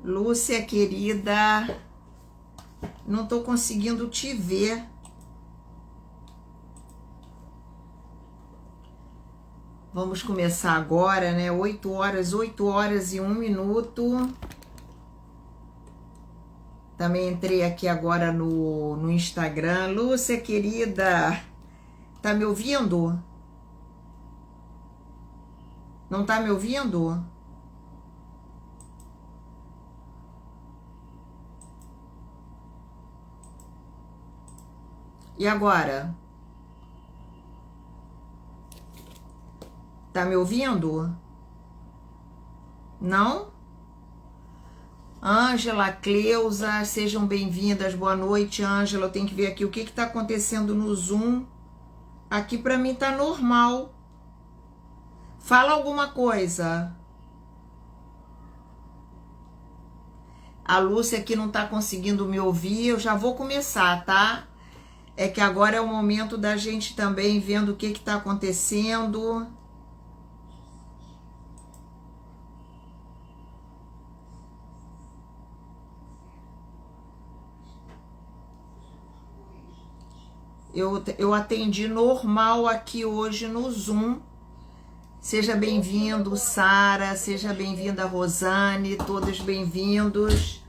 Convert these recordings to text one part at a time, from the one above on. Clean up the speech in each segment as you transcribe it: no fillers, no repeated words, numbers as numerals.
Lúcia, querida, não tô conseguindo te ver. Vamos começar agora, né? 8 horas e 1 minuto. Também entrei aqui agora no Instagram. Lúcia, querida, tá me ouvindo? Não tá me ouvindo? E agora? Tá me ouvindo? Não? Ângela, Cleusa, sejam bem-vindas. Boa noite, Ângela. Eu tenho que ver aqui o que está acontecendo no Zoom. Aqui para mim tá normal. Fala alguma coisa. A Lúcia aqui não tá conseguindo me ouvir. Eu já vou começar, tá? É que agora é o momento da gente também vendo o que está acontecendo. Eu atendi normal aqui hoje no Zoom. Seja bem-vindo, Sara. Seja bem-vinda, Rosane. Todos bem-vindos.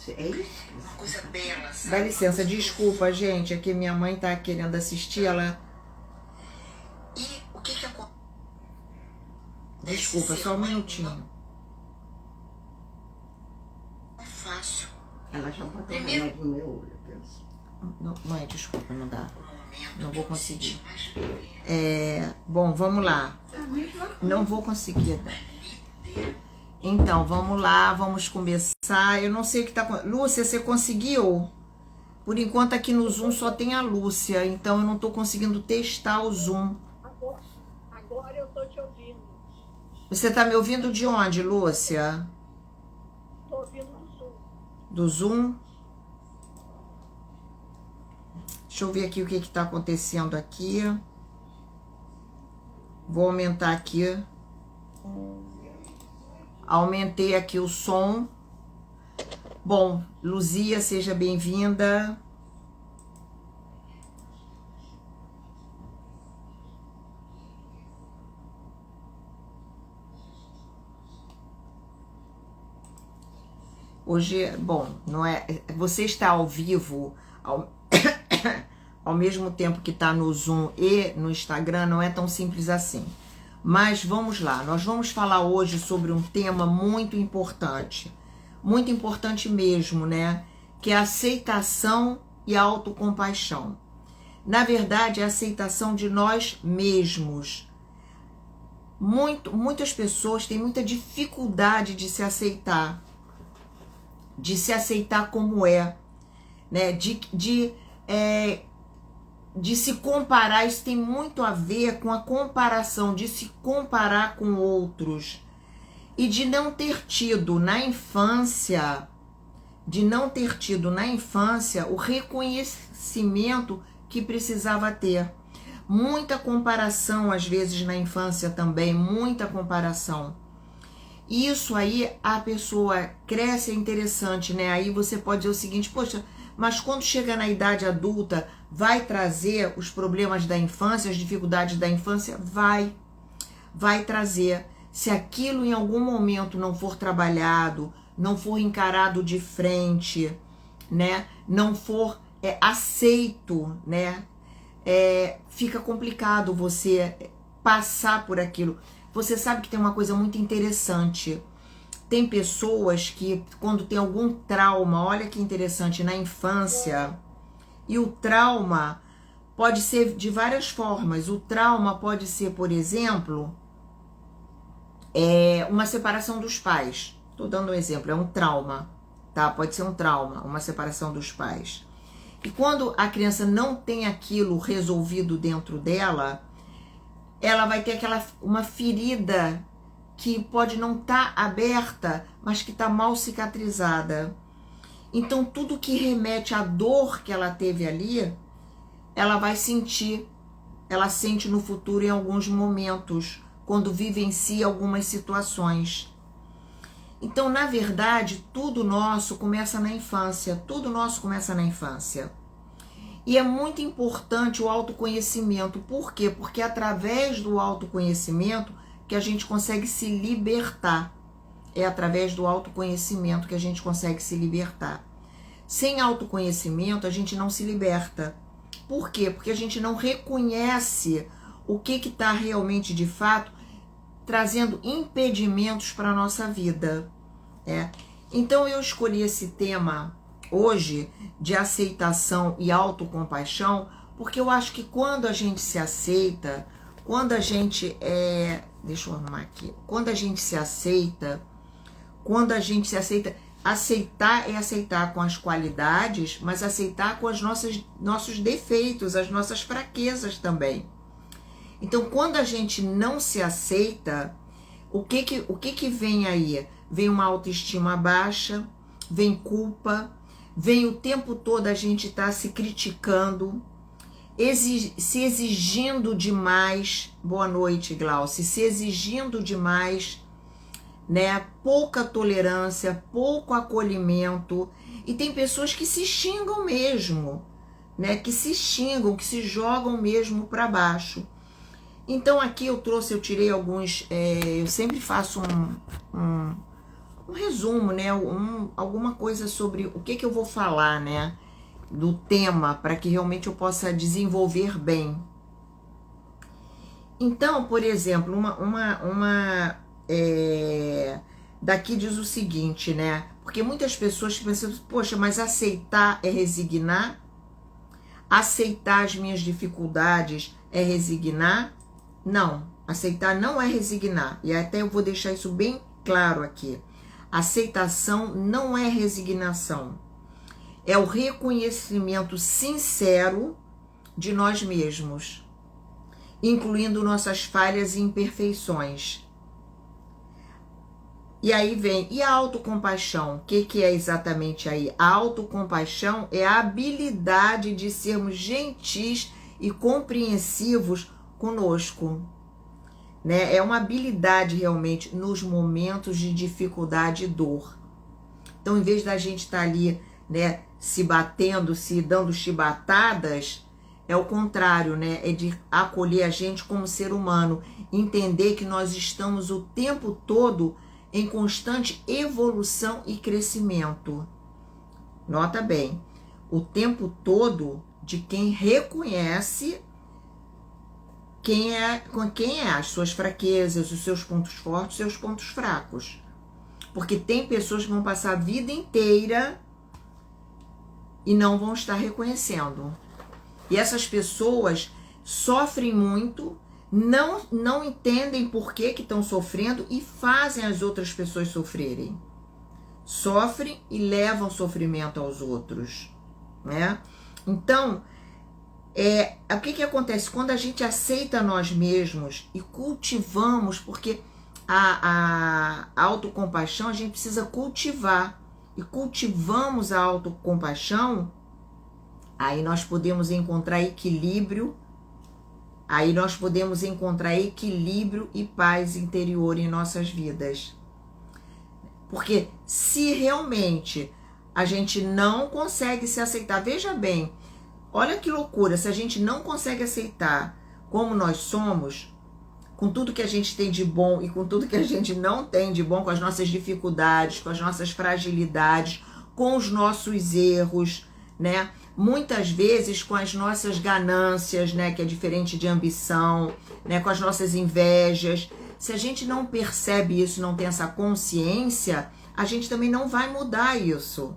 É isso? Uma coisa bela, sabe? Dá licença, desculpa, gente. É que minha mãe tá querendo assistir, ela... E o que acontece? Desculpa, só um minutinho. É fácil. Ela já botou remédio no meu olho, eu penso. Não é, desculpa, não dá. Não vou conseguir. Bom, vamos lá. Não vou conseguir. Então, vamos lá, vamos começar. Eu não sei o que tá... Lúcia, você conseguiu? Por enquanto aqui no Zoom só tem a Lúcia, então eu não tô conseguindo testar o Zoom. Agora eu tô te ouvindo. Você tá me ouvindo de onde, Lúcia? Tô ouvindo do Zoom. Do Zoom? Deixa eu ver aqui o que tá acontecendo aqui. Vou aumentar aqui. Aumentei aqui o som. Bom, Luzia, seja bem-vinda. Hoje, bom, não é... Você está ao vivo, ao mesmo tempo que está no Zoom e no Instagram, não é tão simples assim. Mas vamos lá, nós vamos falar hoje sobre um tema muito importante mesmo, né? Que é a aceitação e a autocompaixão. Na verdade, é a aceitação de nós mesmos. Muitas pessoas têm muita dificuldade de se aceitar como é, né? De se comparar. Isso tem muito a ver com a comparação, de se comparar com outros e de não ter tido na infância, o reconhecimento que precisava ter. Muita comparação às vezes na infância também, muita comparação. Isso aí, a pessoa cresce, é interessante, né? Aí você pode dizer o seguinte: poxa, mas quando chega na idade adulta, vai trazer os problemas da infância, as dificuldades da infância? Vai trazer. Se aquilo em algum momento não for trabalhado, não for encarado de frente, né? Não for aceito, né? Fica complicado você passar por aquilo. Você sabe que tem uma coisa muito interessante. Tem pessoas que, quando tem algum trauma, olha que interessante, na infância, e o trauma pode ser de várias formas. O trauma pode ser, por exemplo, uma separação dos pais. Estou dando um exemplo, é um trauma, tá? Pode ser um trauma, uma separação dos pais. E quando a criança não tem aquilo resolvido dentro dela, ela vai ter uma ferida que pode não estar aberta, mas que está mal cicatrizada. Então, tudo que remete à dor que ela teve ali, ela vai sentir. Ela sente no futuro em alguns momentos, quando vivencia algumas situações. Então, na verdade, tudo nosso começa na infância, tudo nosso começa na infância. E é muito importante o autoconhecimento. Por quê? Porque é através do autoconhecimento que a gente consegue se libertar. É através do autoconhecimento que a gente consegue se libertar. Sem autoconhecimento, a gente não se liberta. Por quê? Porque a gente não reconhece o que está realmente, de fato, trazendo impedimentos para a nossa vida. Então, eu escolhi esse tema hoje de aceitação e autocompaixão, porque eu acho que quando a gente se aceita, quando a gente deixa eu arrumar aqui, quando a gente se aceita, aceitar é aceitar com as qualidades, mas aceitar com os nossos defeitos, as nossas fraquezas também. Então, quando a gente não se aceita, o que vem aí? Vem uma autoestima baixa, vem culpa, vem o tempo todo a gente tá se criticando, se exigindo demais. Boa noite, Glauci. Se exigindo demais, né? Pouca tolerância, pouco acolhimento. E tem pessoas que se xingam mesmo, né? Que se xingam, que se jogam mesmo para baixo. Então aqui eu tirei alguns, eu sempre faço um resumo, né? Alguma coisa sobre o que eu vou falar, né? Do tema, para que realmente eu possa desenvolver bem. Então, por exemplo, daqui diz o seguinte, né? Porque muitas pessoas pensam, poxa, mas aceitar é resignar? Aceitar as minhas dificuldades é resignar? Não, aceitar não é resignar. E até eu vou deixar isso bem claro aqui. Aceitação não é resignação. É o reconhecimento sincero de nós mesmos, incluindo nossas falhas e imperfeições. E aí vem, e a autocompaixão? O que é exatamente aí? A autocompaixão é a habilidade de sermos gentis e compreensivos conosco, né? É uma habilidade realmente nos momentos de dificuldade e dor. Então, em vez da gente estar ali, né, se batendo, se dando chibatadas, é o contrário, né? É de acolher a gente como ser humano, entender que nós estamos o tempo todo em constante evolução e crescimento. Nota bem, o tempo todo de quem reconhece quem é as suas fraquezas, os seus pontos fortes, os seus pontos fracos. Porque tem pessoas que vão passar a vida inteira e não vão estar reconhecendo. E essas pessoas sofrem muito, não entendem por que estão sofrendo e fazem as outras pessoas sofrerem. Sofrem e levam sofrimento aos outros, né? Então, o que acontece? Quando a gente aceita nós mesmos e cultivamos, porque a autocompaixão a gente precisa cultivar, e cultivamos a autocompaixão, aí nós podemos encontrar equilíbrio, e paz interior em nossas vidas. Porque se realmente a gente não consegue se aceitar, veja bem, olha que loucura, se a gente não consegue aceitar como nós somos, com tudo que a gente tem de bom e com tudo que a gente não tem de bom, com as nossas dificuldades, com as nossas fragilidades, com os nossos erros, né? Muitas vezes com as nossas ganâncias, né? Que é diferente de ambição, né? Com as nossas invejas. Se a gente não percebe isso, não tem essa consciência, a gente também não vai mudar isso.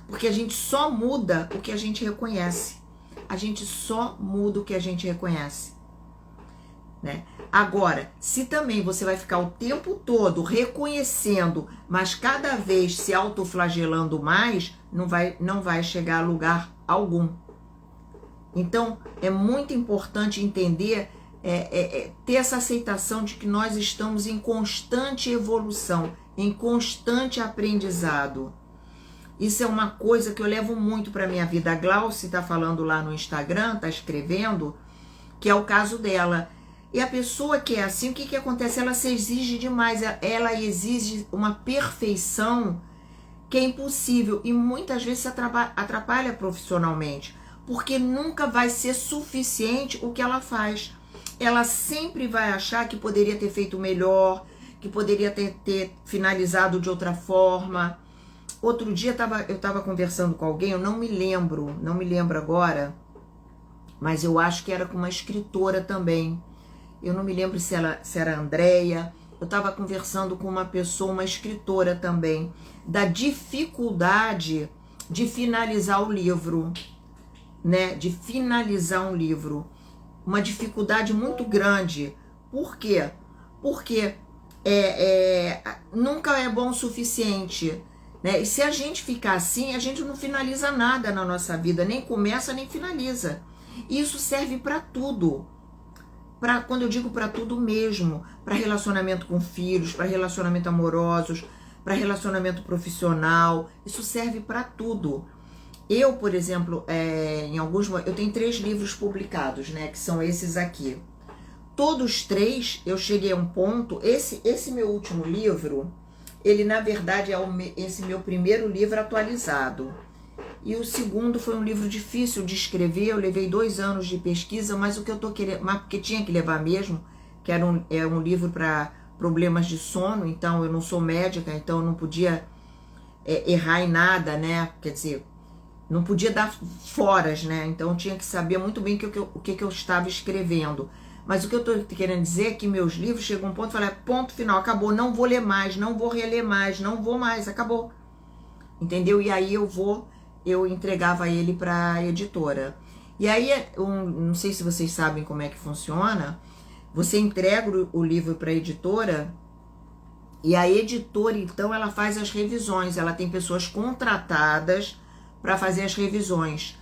Porque a gente só muda o que a gente reconhece. A gente só muda o que a gente reconhece, né? Agora, se também você vai ficar o tempo todo reconhecendo, mas cada vez se autoflagelando mais, não vai chegar a lugar algum. Então, é muito importante entender, ter essa aceitação de que nós estamos em constante evolução, em constante aprendizado. Isso é uma coisa que eu levo muito para minha vida. A Glauci está falando lá no Instagram, está escrevendo, que é o caso dela. E a pessoa que é assim, o que acontece? Ela se exige demais, ela exige uma perfeição que é impossível e muitas vezes se atrapalha profissionalmente, porque nunca vai ser suficiente o que ela faz. Ela sempre vai achar que poderia ter feito melhor, que poderia ter finalizado de outra forma. Outro dia eu estava conversando com alguém, eu não me lembro agora, mas eu acho que era com uma escritora também. Eu não me lembro se era a Andréia. Eu estava conversando com uma pessoa, uma escritora também, da dificuldade de finalizar o livro, né? De finalizar um livro. Uma dificuldade muito grande. Por quê? Porque nunca é bom o suficiente, né? E se a gente ficar assim, a gente não finaliza nada na nossa vida, nem começa nem finaliza. Isso serve para tudo. Quando eu digo para tudo mesmo, para relacionamento com filhos, para relacionamento amorosos, para relacionamento profissional, isso serve para tudo. Eu, por exemplo, eu tenho 3 livros publicados, né, que são esses aqui. Todos 3, eu cheguei a um ponto, esse meu último livro, ele na verdade é esse meu primeiro livro atualizado. E o segundo foi um livro difícil de escrever, eu levei 2 anos de pesquisa, mas o que eu tô querendo, mas porque tinha que levar mesmo, que era um livro para problemas de sono, então eu não sou médica, então eu não podia errar em nada, né? Quer dizer, não podia dar foras, né? Então eu tinha que saber muito bem o que eu estava escrevendo. Mas o que eu tô querendo dizer é que meus livros chegam a um ponto e falam, ponto final, acabou, não vou ler mais, não vou reler mais, não vou mais, acabou. Entendeu? E aí eu entregava ele para a editora. E aí, não sei se vocês sabem como é que funciona, você entrega o livro para a editora e a editora, então, ela faz as revisões, ela tem pessoas contratadas para fazer as revisões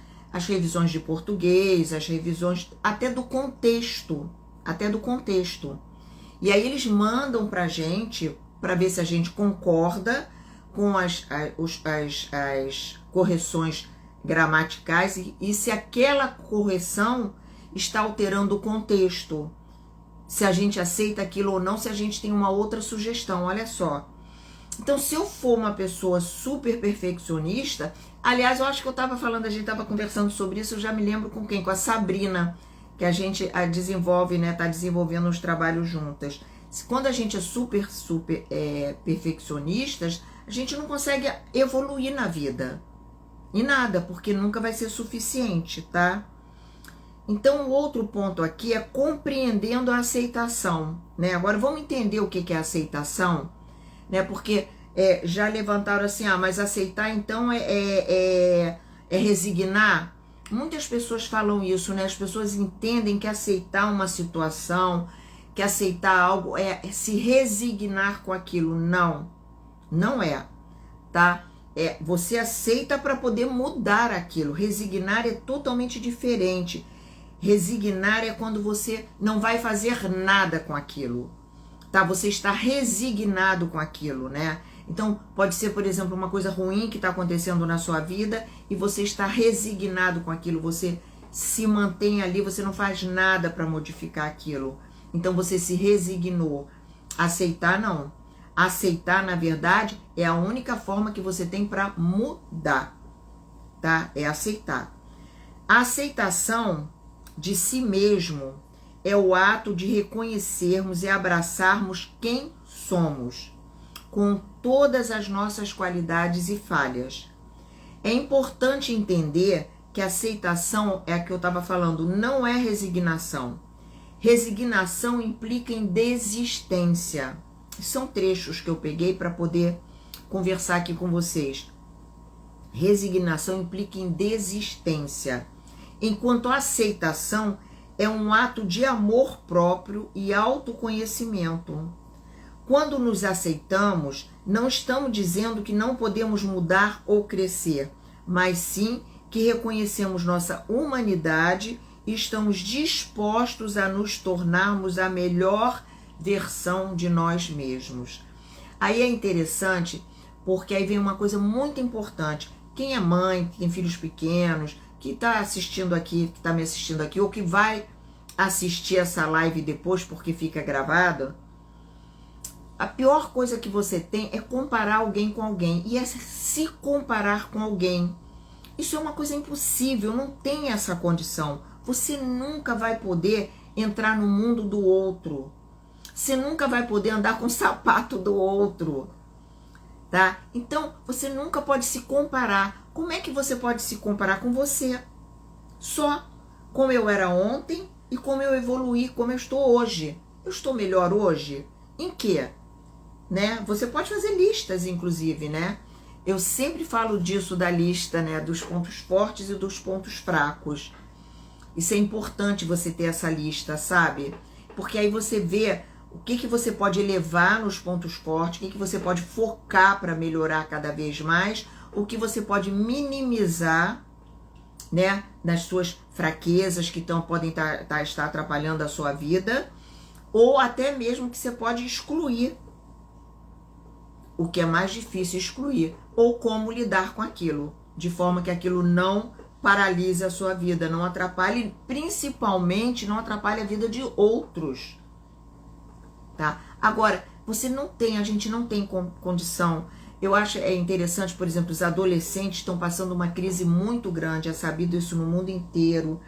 de português, as revisões até do contexto, E aí eles mandam para a gente, para ver se a gente concorda com as correções gramaticais e se aquela correção está alterando o contexto, se a gente aceita aquilo ou não, se a gente tem uma outra sugestão, olha só. Então, se eu for uma pessoa super perfeccionista, aliás, eu acho que a gente estava conversando sobre isso, eu já me lembro com quem? Com a Sabrina, que a gente desenvolve, né, tá desenvolvendo uns trabalhos juntas. Quando a gente é super perfeccionistas, a gente não consegue evoluir na vida. E nada, porque nunca vai ser suficiente, tá? Então, o outro ponto aqui é compreendendo a aceitação, né? Agora, vamos entender o que é aceitação, né? Porque já levantaram assim, mas aceitar, então, é resignar? Muitas pessoas falam isso, né? As pessoas entendem que aceitar uma situação, que aceitar algo é se resignar com aquilo. Não é, tá? Você aceita para poder mudar aquilo. Resignar é totalmente diferente. Resignar é quando você não vai fazer nada com aquilo, tá? Você está resignado com aquilo, né? Então, pode ser, por exemplo, uma coisa ruim que está acontecendo na sua vida e você está resignado com aquilo, você se mantém ali, você não faz nada para modificar aquilo. Então, você se resignou. Aceitar, não. Aceitar, na verdade, é a única forma que você tem para mudar, tá? É aceitar. A aceitação de si mesmo é o ato de reconhecermos e abraçarmos quem somos, com todas as nossas qualidades e falhas. É importante entender que a aceitação é a que eu estava falando, não é resignação. Resignação implica em desistência. São trechos que eu peguei para poder conversar aqui com vocês. Resignação implica em desistência, enquanto a aceitação é um ato de amor próprio e autoconhecimento. Quando nos aceitamos, não estamos dizendo que não podemos mudar ou crescer, mas sim que reconhecemos nossa humanidade e estamos dispostos a nos tornarmos a melhor versão de nós mesmos. Aí é interessante, porque aí vem uma coisa muito importante. Quem é mãe, que tem filhos pequenos, que está assistindo aqui, que está me assistindo aqui, ou que vai assistir essa live depois porque fica gravado, a pior coisa que você tem é comparar alguém com alguém. E é se comparar com alguém. Isso é uma coisa impossível, não tem essa condição. Você nunca vai poder entrar no mundo do outro. Você nunca vai poder andar com o sapato do outro. Tá? Então, você nunca pode se comparar. Como é que você pode se comparar com você? Só como eu era ontem e como eu evoluí, como eu estou hoje. Eu estou melhor hoje? Em quê? Né? Você pode fazer listas, inclusive, né? Eu sempre falo disso da lista, né? Dos pontos fortes e dos pontos fracos. Isso é importante você ter essa lista, sabe? Porque aí você vê o que você pode elevar nos pontos fortes, o que você pode focar para melhorar cada vez mais, o que você pode minimizar, né? Das suas fraquezas que podem estar atrapalhando a sua vida, ou até mesmo que você pode excluir. O que é mais difícil excluir, ou como lidar com aquilo, de forma que aquilo não paralise a sua vida, não atrapalhe, principalmente não atrapalhe a vida de outros, tá? Agora, a gente não tem condição. Eu acho interessante, por exemplo, os adolescentes estão passando uma crise muito grande, é sabido isso no mundo inteiro,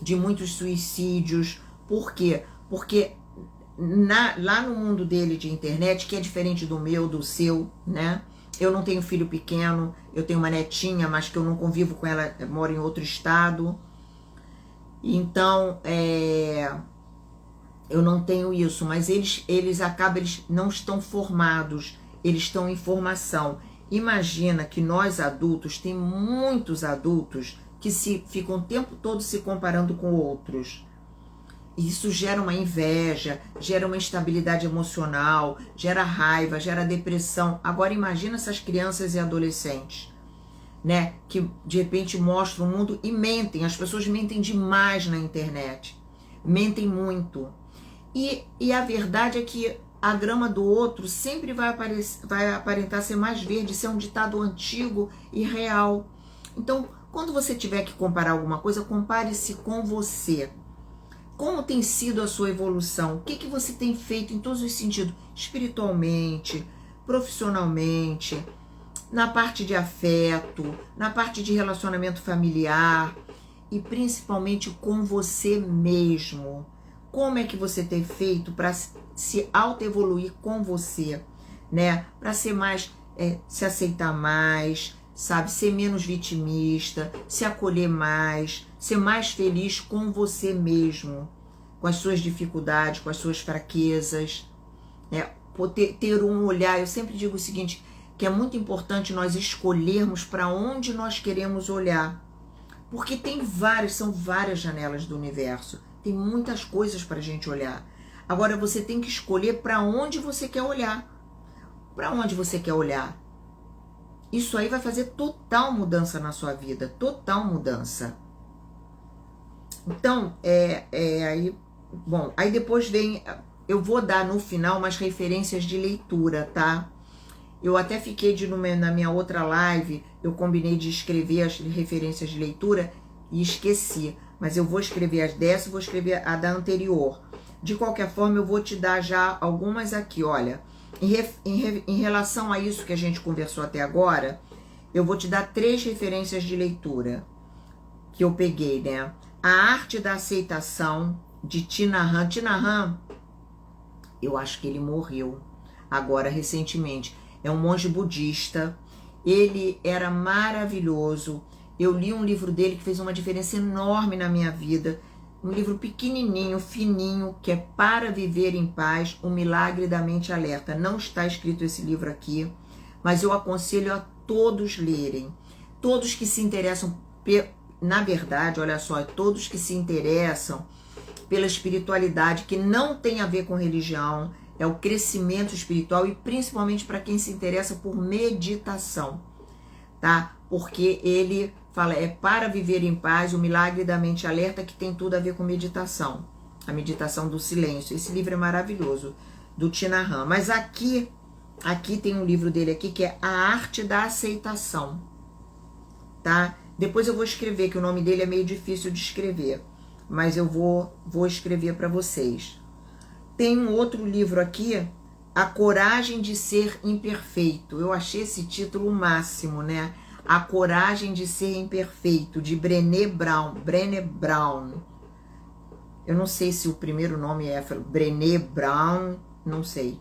de muitos suicídios. Por quê? Porque lá no mundo dele de internet, que é diferente do meu, do seu, né? Eu não tenho filho pequeno, eu tenho uma netinha, mas que eu não convivo com ela, eu moro em outro estado. Então, eu não tenho isso, mas eles não estão formados, eles estão em formação. Imagina que nós adultos, tem muitos adultos que ficam o tempo todo se comparando com outros. Isso gera uma inveja, gera uma instabilidade emocional, gera raiva, gera depressão. Agora imagina essas crianças e adolescentes, né? Que de repente mostram o mundo e mentem. As pessoas mentem demais na internet. Mentem muito. E a verdade é que a grama do outro sempre vai aparentar ser mais verde. Isso é um ditado antigo e real. Então, quando você tiver que comparar alguma coisa, compare-se com você. Como tem sido a sua evolução? O que você tem feito em todos os sentidos? Espiritualmente, profissionalmente, na parte de afeto, na parte de relacionamento familiar e principalmente com você mesmo. Como é que você tem feito para se auto-evoluir com você, né? Para ser mais, se aceitar mais, sabe? Ser menos vitimista, se acolher mais, ser mais feliz com você mesmo, com as suas dificuldades, com as suas fraquezas, né? Ter um olhar. Eu sempre digo o seguinte, que é muito importante nós escolhermos para onde nós queremos olhar, porque são várias janelas do universo, tem muitas coisas para a gente olhar. Agora você tem que escolher para onde você quer olhar. Para onde você quer olhar? Isso aí vai fazer total mudança na sua vida, total mudança. Então, aí depois eu vou dar no final umas referências de leitura, tá? Eu até fiquei na minha outra live, eu combinei de escrever as referências de leitura e esqueci. Mas eu vou escrever as dessa e vou escrever a da anterior. De qualquer forma, eu vou te dar já algumas aqui, olha. Em relação a isso que a gente conversou até agora, eu vou te dar 3 referências de leitura que eu peguei, né? A Arte da Aceitação, de Thich Nhat Hanh. Thich Nhat Hanh, eu acho que ele morreu agora recentemente. É um monge budista. Ele era maravilhoso. Eu li um livro dele que fez uma diferença enorme na minha vida. Um livro pequenininho, fininho, que é Para Viver em Paz, O Milagre da Mente Alerta. Não está escrito esse livro aqui, mas eu aconselho a todos lerem. Todos que se interessam, na verdade, olha só, todos que se interessam pela espiritualidade, que não tem a ver com religião, é o crescimento espiritual e principalmente para quem se interessa por meditação, tá? Porque ele fala, Para Viver em Paz, O Milagre da Mente Alerta, que tem tudo a ver com meditação. A meditação do silêncio. Esse livro é maravilhoso, do Thich Nhat Hanh. Mas aqui tem um livro dele aqui, que é A Arte da Aceitação, tá? Depois eu vou escrever, que o nome dele é meio difícil de escrever. mas eu vou escrever para vocês. Tem um outro livro aqui, A Coragem de Ser Imperfeito. Eu achei esse título o máximo, né? A Coragem de Ser Imperfeito, de Brené Brown. Eu não sei se o primeiro nome é Brené Brown, não sei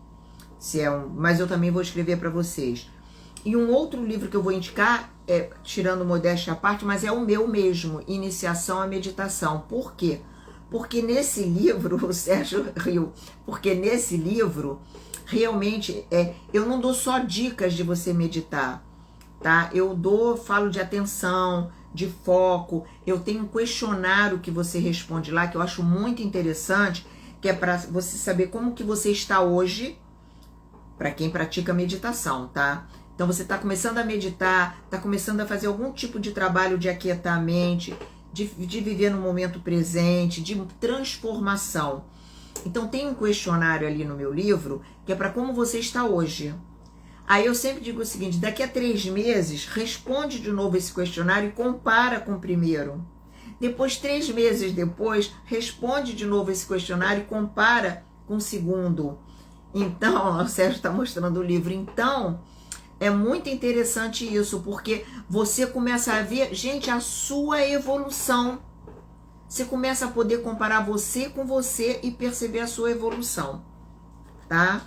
se é mas eu também vou escrever para vocês. E um outro livro que eu vou indicar, tirando modéstia à parte, mas é o meu mesmo, Iniciação à Meditação. Por quê? Porque nesse livro, o Sérgio riu, porque nesse livro, realmente, eu não dou só dicas de você meditar, tá? Eu falo de atenção, de foco, eu tenho um questionário que você responde lá, que eu acho muito interessante, que é para você saber como que você está hoje, para quem pratica meditação, tá? Então você está começando a meditar, está começando a fazer algum tipo de trabalho de aquietar a mente, de viver no momento presente, de transformação. Então tem um questionário ali no meu livro, que é para como você está hoje. Aí eu sempre digo o seguinte, daqui a 3 meses, responde de novo esse questionário e compara com o primeiro. Depois, 3 meses depois, responde de novo esse questionário e compara com o segundo. Então, o Sérgio está mostrando o livro. Então, é muito interessante isso, porque você começa a ver, gente, a sua evolução. Você começa a poder comparar você com você e perceber a sua evolução, tá?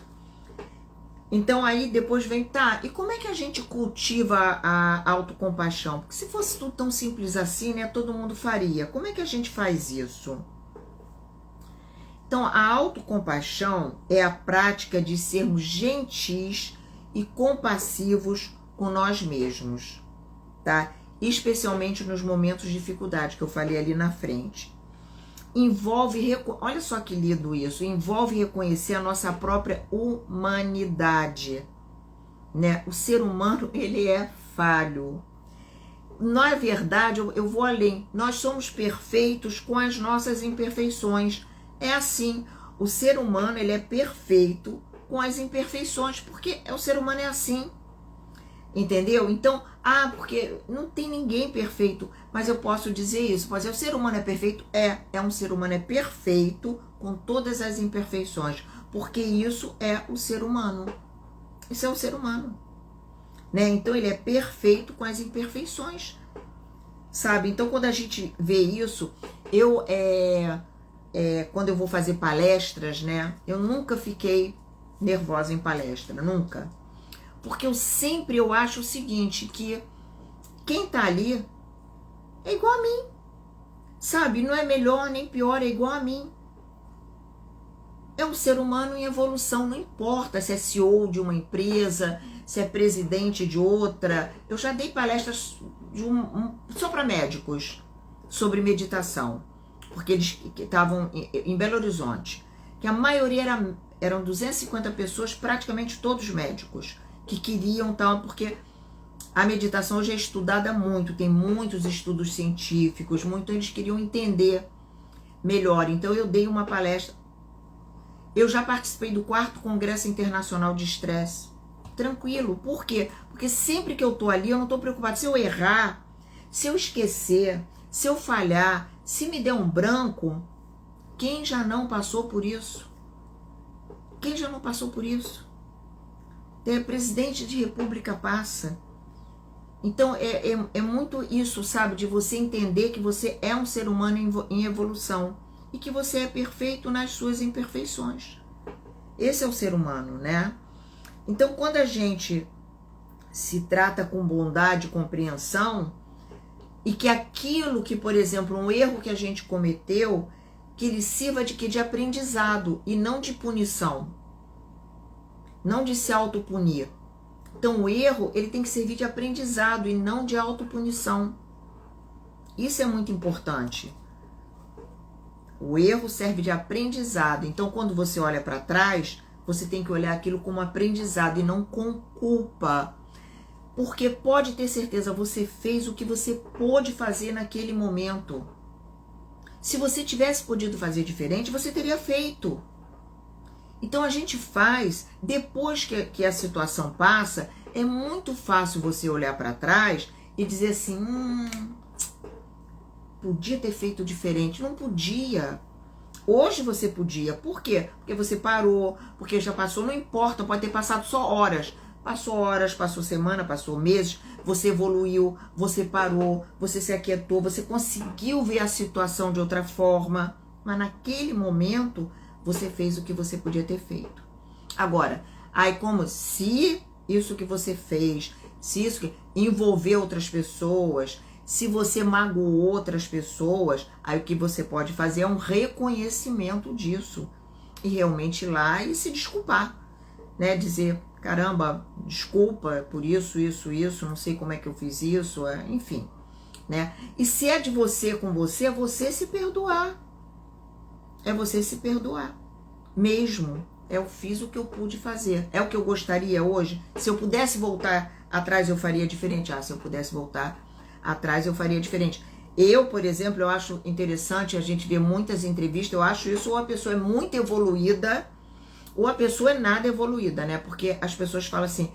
Então aí depois vem, tá, e como é que a gente cultiva a autocompaixão? Porque se fosse tudo tão simples assim, né, todo mundo faria. Como é que a gente faz isso? Então, a autocompaixão é a prática de sermos gentis e compassivos com nós mesmos, tá? Especialmente nos momentos de dificuldade que eu falei ali na frente. Olha só que lindo isso, envolve reconhecer a nossa própria humanidade, né? O ser humano, ele é falho. Na verdade, eu vou além, nós somos perfeitos com as nossas imperfeições. É assim, o ser humano, ele é perfeito com as imperfeições, porque o ser humano é assim, entendeu? Então, porque não tem ninguém perfeito, mas eu posso dizer isso, o ser humano é perfeito? Um ser humano é perfeito com todas as imperfeições, porque isso é o ser humano, isso é o ser humano, né? Então ele é perfeito com as imperfeições, sabe? Então quando a gente vê isso, quando eu vou fazer palestras, né, eu nunca fiquei nervosa em palestra, nunca. Porque eu acho o seguinte, que quem tá ali é igual a mim, sabe? Não é melhor nem pior, é igual a mim. É um ser humano em evolução, não importa se é CEO de uma empresa, se é presidente de outra. Eu já dei palestras só para médicos sobre meditação, porque eles estavam em Belo Horizonte, que a maioria eram 250 pessoas, praticamente todos médicos, que queriam tal, porque a meditação hoje é estudada muito, tem muitos estudos científicos, eles queriam entender melhor. Então eu dei uma palestra. Eu já participei do 4º Congresso Internacional de Estresse. Tranquilo. Por quê? Porque sempre que eu tô ali, eu não tô preocupado. Se eu errar, se eu esquecer, se eu falhar, se me der um branco, quem já não passou por isso? Quem já não passou por isso? Presidente de república passa. Então é muito isso, sabe? De você entender que você é um ser humano em evolução e que você é perfeito nas suas imperfeições. Esse é o ser humano, né? Então quando a gente se trata com bondade e compreensão, e que aquilo que, por exemplo, um erro que a gente cometeu, que ele sirva de aprendizado e não de punição, não de se autopunir. Então o erro, ele tem que servir de aprendizado e não de autopunição. Isso é muito importante. O erro serve de aprendizado. Então quando você olha para trás, você tem que olhar aquilo como aprendizado e não com culpa. Porque pode ter certeza, você fez o que você pôde fazer naquele momento. Se você tivesse podido fazer diferente, você teria feito. Então a gente faz, depois que a situação passa, é muito fácil você olhar para trás e dizer assim, podia ter feito diferente. Não podia. Hoje você podia. Por quê? Porque você parou, porque já passou, não importa, pode ter passado só horas. Passou horas, passou semana, passou meses, você evoluiu, você parou, você se aquietou, você conseguiu ver a situação de outra forma, mas naquele momento você fez o que você podia ter feito. Agora, aí como se isso que você fez, se isso que envolveu outras pessoas, se você magoou outras pessoas, aí o que você pode fazer é um reconhecimento disso e realmente ir lá e se desculpar, né? Dizer, caramba, desculpa por isso, não sei como é que eu fiz isso, enfim, né? E se é de você com você, é você se perdoar. É você se perdoar. Mesmo. Eu fiz o que eu pude fazer. É o que eu gostaria hoje? Se eu pudesse voltar atrás, eu faria diferente. Se eu pudesse voltar atrás, eu faria diferente. Eu, por exemplo, eu acho interessante, a gente vê muitas entrevistas, eu acho isso, ou a pessoa é muito evoluída, ou a pessoa é nada evoluída, né? Porque as pessoas falam assim,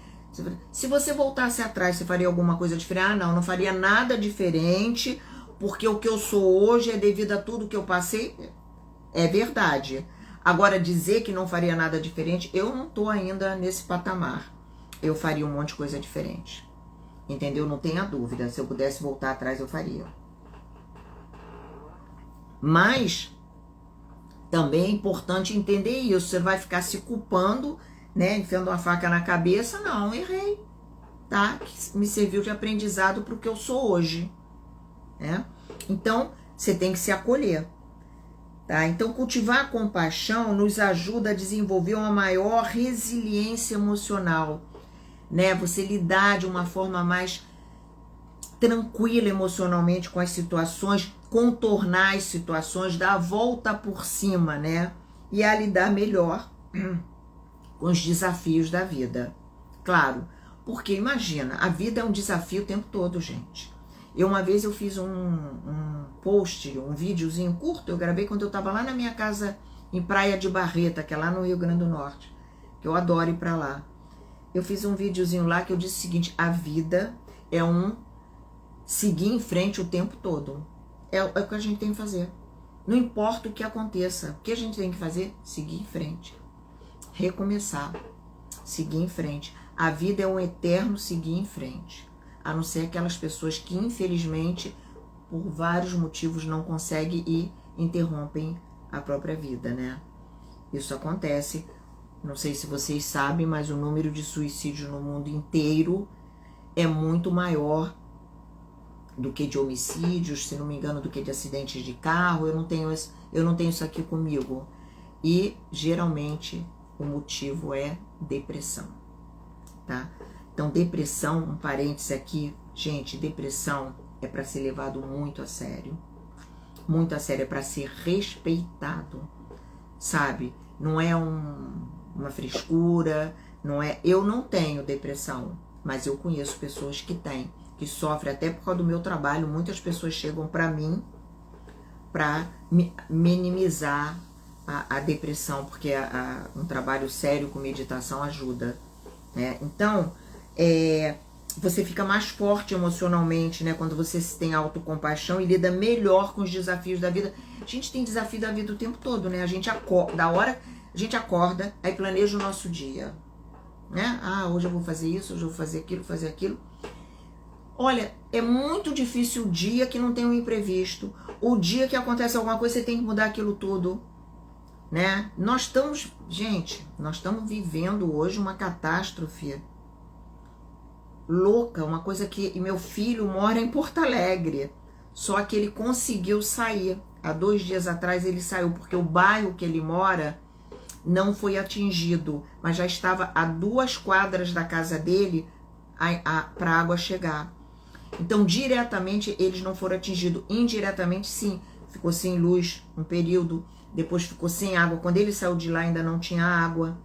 se você voltasse atrás, você faria alguma coisa diferente? Não faria nada diferente, porque o que eu sou hoje é devido a tudo que eu passei. É verdade. Agora, dizer que não faria nada diferente, eu não tô ainda nesse patamar. Eu faria um monte de coisa diferente. Entendeu? Não tenha dúvida. Se eu pudesse voltar atrás, eu faria. Mas também é importante entender isso. Você vai ficar se culpando, né? Enfiando uma faca na cabeça. Não, errei. Tá? Que me serviu de aprendizado para o que eu sou hoje. Né? Então, você tem que se acolher. Tá? Então, cultivar a compaixão nos ajuda a desenvolver uma maior resiliência emocional, né? Você lidar de uma forma mais tranquila emocionalmente com as situações, contornar as situações, dar a volta por cima, né? E a lidar melhor com os desafios da vida. Claro, porque imagina, a vida é um desafio o tempo todo, gente. Uma vez eu fiz um post, um videozinho curto, eu gravei quando eu estava lá na minha casa em Praia de Barreta, que é lá no Rio Grande do Norte, que eu adoro ir para lá. Eu fiz um videozinho lá que eu disse o seguinte, a vida é um seguir em frente o tempo todo. É o que a gente tem que fazer. Não importa o que aconteça, o que a gente tem que fazer? Seguir em frente. Recomeçar. Seguir em frente. A vida é um eterno seguir em frente. A não ser aquelas pessoas que, infelizmente, por vários motivos não conseguem e interrompem a própria vida, né? Isso acontece. Não sei se vocês sabem, mas o número de suicídios no mundo inteiro é muito maior do que de homicídios, se não me engano, do que de acidentes de carro. Eu não tenho isso aqui comigo. E, geralmente, o motivo é depressão, tá? Então, depressão, um parêntese aqui, gente, depressão é para ser levado muito a sério. Muito a sério, é para ser respeitado, sabe? Não é uma frescura, não é... Eu não tenho depressão, mas eu conheço pessoas que têm, que sofrem até por causa do meu trabalho. Muitas pessoas chegam para mim para minimizar a depressão, porque um trabalho sério com meditação ajuda, né? Então, você fica mais forte emocionalmente, né? Quando você tem autocompaixão e lida melhor com os desafios da vida. A gente tem desafio da vida o tempo todo, né? A gente acorda, da hora a gente acorda, aí planeja o nosso dia, né? Hoje eu vou fazer isso, hoje eu vou fazer aquilo. Olha, é muito difícil o dia que não tem um imprevisto. O dia que acontece alguma coisa, você tem que mudar aquilo tudo, né? Nós estamos vivendo hoje uma catástrofe louca, uma coisa que... E meu filho mora em Porto Alegre, só que ele conseguiu sair. Há 2 dias atrás ele saiu, porque o bairro que ele mora não foi atingido, mas já estava a 2 quadras da casa dele para a água chegar. Então, diretamente, eles não foram atingidos. Indiretamente, sim. Ficou sem luz um período, depois ficou sem água. Quando ele saiu de lá, ainda não tinha água.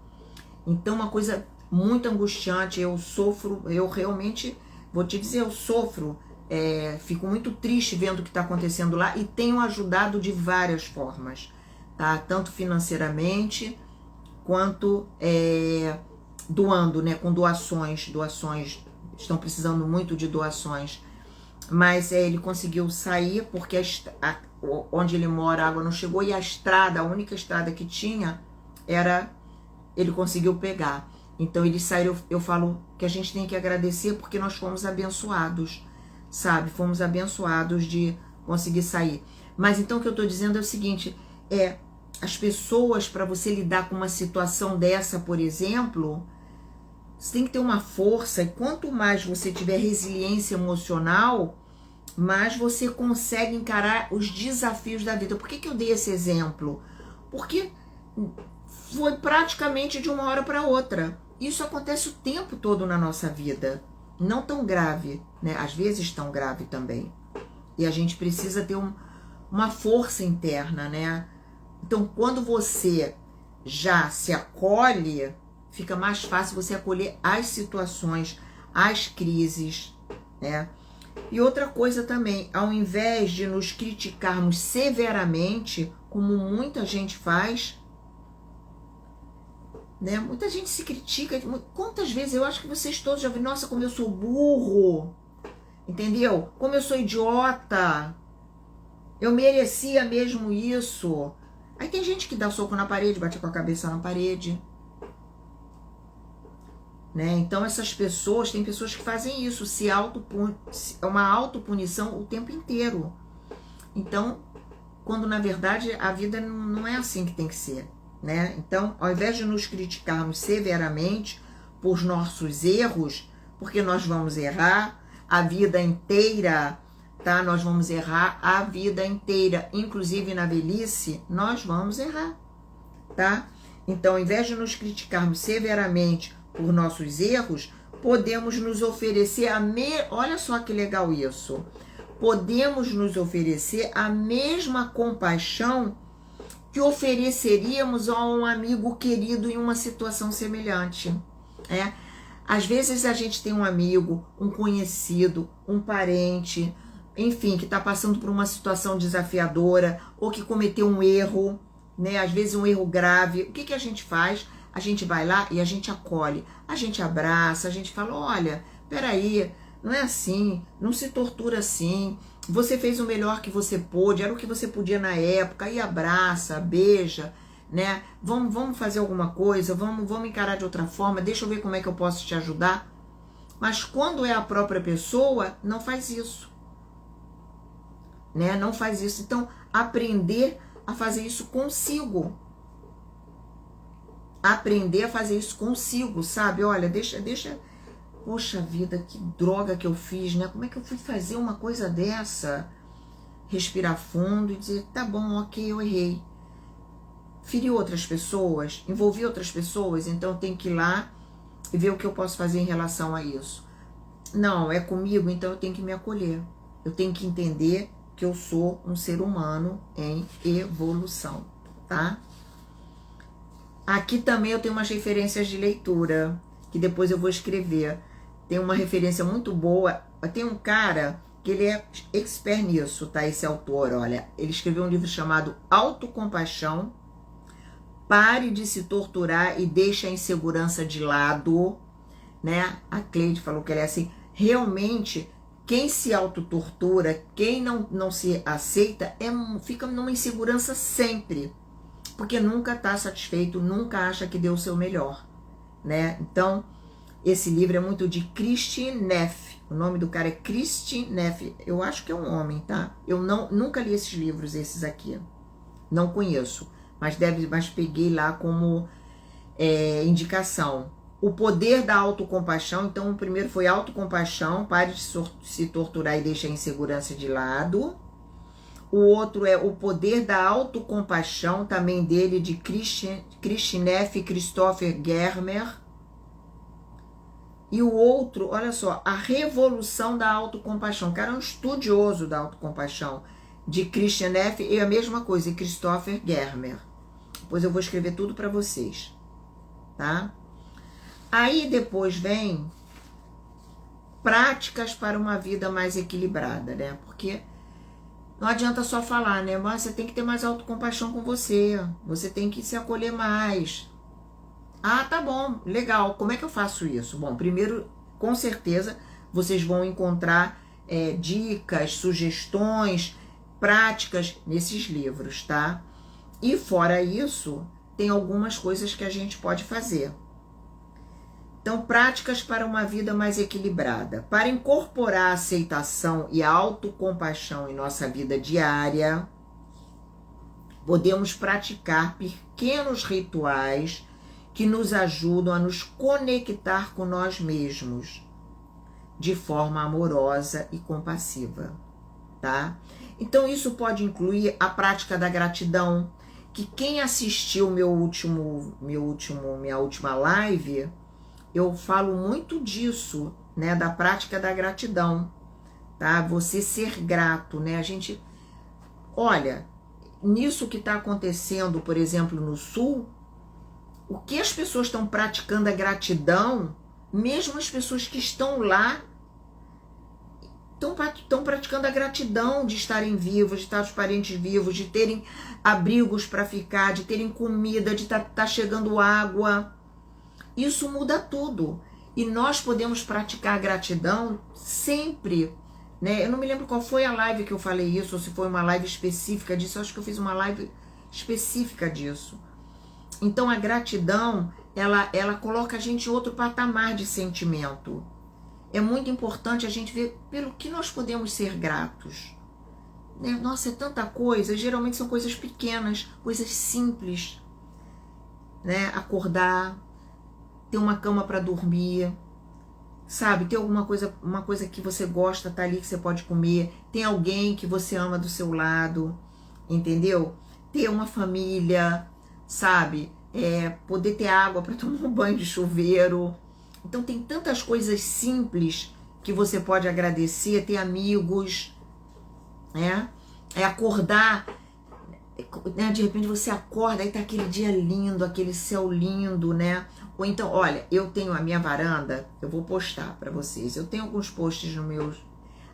Então, uma coisa muito angustiante. Eu sofro, eu realmente, vou te dizer, eu sofro. Fico muito triste vendo o que está acontecendo lá e tenho ajudado de várias formas, tá? Tanto financeiramente, quanto doando, né? Com doações, estão precisando muito de doações. mas ele conseguiu sair porque onde ele mora a água não chegou e a estrada, a única estrada que tinha, ele conseguiu pegar. Então eles saíram. Eu falo que a gente tem que agradecer porque nós fomos abençoados, sabe? Fomos abençoados de conseguir sair. Mas então o que eu estou dizendo é o seguinte, as pessoas, para você lidar com uma situação dessa, por exemplo, você tem que ter uma força, e quanto mais você tiver resiliência emocional, mais você consegue encarar os desafios da vida. Por que eu dei esse exemplo? Porque foi praticamente de uma hora para outra. Isso acontece o tempo todo na nossa vida. Não tão grave, né? Às vezes tão grave também. E a gente precisa ter uma força interna, né? Então, quando você já se acolhe, fica mais fácil você acolher as situações, as crises, né? E outra coisa também, ao invés de nos criticarmos severamente, como muita gente faz, né? Muita gente se critica. Quantas vezes eu acho que vocês todos já viram, nossa, como eu sou burro, entendeu? Como eu sou idiota, eu merecia mesmo isso. Aí tem gente que dá soco na parede, bate com a cabeça na parede, né? Então essas pessoas, tem pessoas que fazem isso, é uma autopunição o tempo inteiro. Então, quando na verdade a vida não é assim que tem que ser, né? Então, ao invés de nos criticarmos severamente por nossos erros, porque nós vamos errar a vida inteira, tá? Nós vamos errar a vida inteira, inclusive na velhice, nós vamos errar, tá? Então, ao invés de nos criticarmos severamente por nossos erros, podemos nos oferecer olha só que legal isso. Podemos nos oferecer a mesma compaixão que ofereceríamos a um amigo querido em uma situação semelhante. Às vezes a gente tem um amigo, um conhecido, um parente, enfim, que está passando por uma situação desafiadora ou que cometeu um erro, né? Às vezes um erro grave. O que a gente faz? A gente vai lá e a gente acolhe, a gente abraça, a gente fala, olha, peraí, não é assim, não se tortura assim, você fez o melhor que você pôde, era o que você podia na época, e abraça, beija, né? Vamos fazer alguma coisa, vamos encarar de outra forma, deixa eu ver como é que eu posso te ajudar. Mas quando é a própria pessoa, não faz isso, né? Não faz isso. Então, aprender a fazer isso consigo. Aprender a fazer isso consigo, sabe? Olha, deixa... Poxa vida, que droga que eu fiz, né? Como é que eu fui fazer uma coisa dessa? Respirar fundo e dizer, tá bom, ok, eu errei. Feri outras pessoas, envolvi outras pessoas, então eu tenho que ir lá e ver o que eu posso fazer em relação a isso. Não, é comigo, então eu tenho que me acolher. Eu tenho que entender que eu sou um ser humano em evolução, tá? Aqui também eu tenho umas referências de leitura, que depois eu vou escrever. Tem uma referência muito boa. Tem um cara que ele é expert nisso, tá? Esse autor, olha. Ele escreveu um livro chamado Autocompaixão. Pare de se torturar e deixe a insegurança de lado, né? A Cleide falou que ele é assim. Realmente, quem se autotortura, quem não se aceita, fica numa insegurança sempre. Porque nunca está satisfeito, nunca acha que deu o seu melhor, né? Então, esse livro é muito de Kristin Neff. O nome do cara é Kristin Neff. Eu acho que é um homem, tá? Eu nunca li esses livros, esses aqui. Não conheço, mas peguei lá como indicação. O poder da autocompaixão. Então, o primeiro foi autocompaixão. Pare de se torturar e deixe a insegurança de lado. O outro é O Poder da Autocompaixão, também dele, de Kristin Neff e Christopher Germer. E o outro, olha só, A Revolução da Autocompaixão, que era um estudioso da autocompaixão, de Kristin Neff, e a mesma coisa, e Christopher Germer. Depois eu vou escrever tudo para vocês, tá? Aí depois vem práticas para uma vida mais equilibrada, né? Porque não adianta só falar, né? Mas você tem que ter mais autocompaixão com você. Você tem que se acolher mais. Ah, tá bom, legal. Como é que eu faço isso? Bom, primeiro, com certeza, vocês vão encontrar dicas, sugestões, práticas nesses livros, tá? E fora isso, tem algumas coisas que a gente pode fazer. Então, práticas para uma vida mais equilibrada. Para incorporar a aceitação e a autocompaixão em nossa vida diária, podemos praticar pequenos rituais que nos ajudam a nos conectar com nós mesmos de forma amorosa e compassiva, tá? Então, isso pode incluir a prática da gratidão, que quem assistiu minha última live, eu falo muito disso, né, da prática da gratidão, tá? Você ser grato, né? A gente, olha, nisso que está acontecendo, por exemplo, no Sul, o que as pessoas estão praticando a gratidão, mesmo as pessoas que estão lá, estão praticando a gratidão de estarem vivos, de estar os parentes vivos, de terem abrigos para ficar, de terem comida, de estar chegando água. Isso muda tudo. E nós podemos praticar a gratidão sempre, né? Eu não me lembro qual foi a live que eu falei isso, ou se foi uma live específica disso. Eu acho que eu fiz uma live específica disso. Então a gratidão, ela coloca a gente em outro patamar de sentimento. É muito importante a gente ver pelo que nós podemos ser gratos. Né? Nossa, é tanta coisa. Geralmente são coisas pequenas, coisas simples. Né? Acordar, ter uma cama para dormir, sabe? Ter alguma coisa, uma coisa que você gosta, tá ali, que você pode comer. Tem alguém que você ama do seu lado, entendeu? Ter uma família, sabe? Poder ter água para tomar um banho de chuveiro. Então tem tantas coisas simples que você pode agradecer, ter amigos, né? Acordar, né? De repente você acorda e tá aquele dia lindo, aquele céu lindo, né? Ou então, olha, eu tenho a minha varanda, eu vou postar para vocês. Eu tenho alguns posts no meu...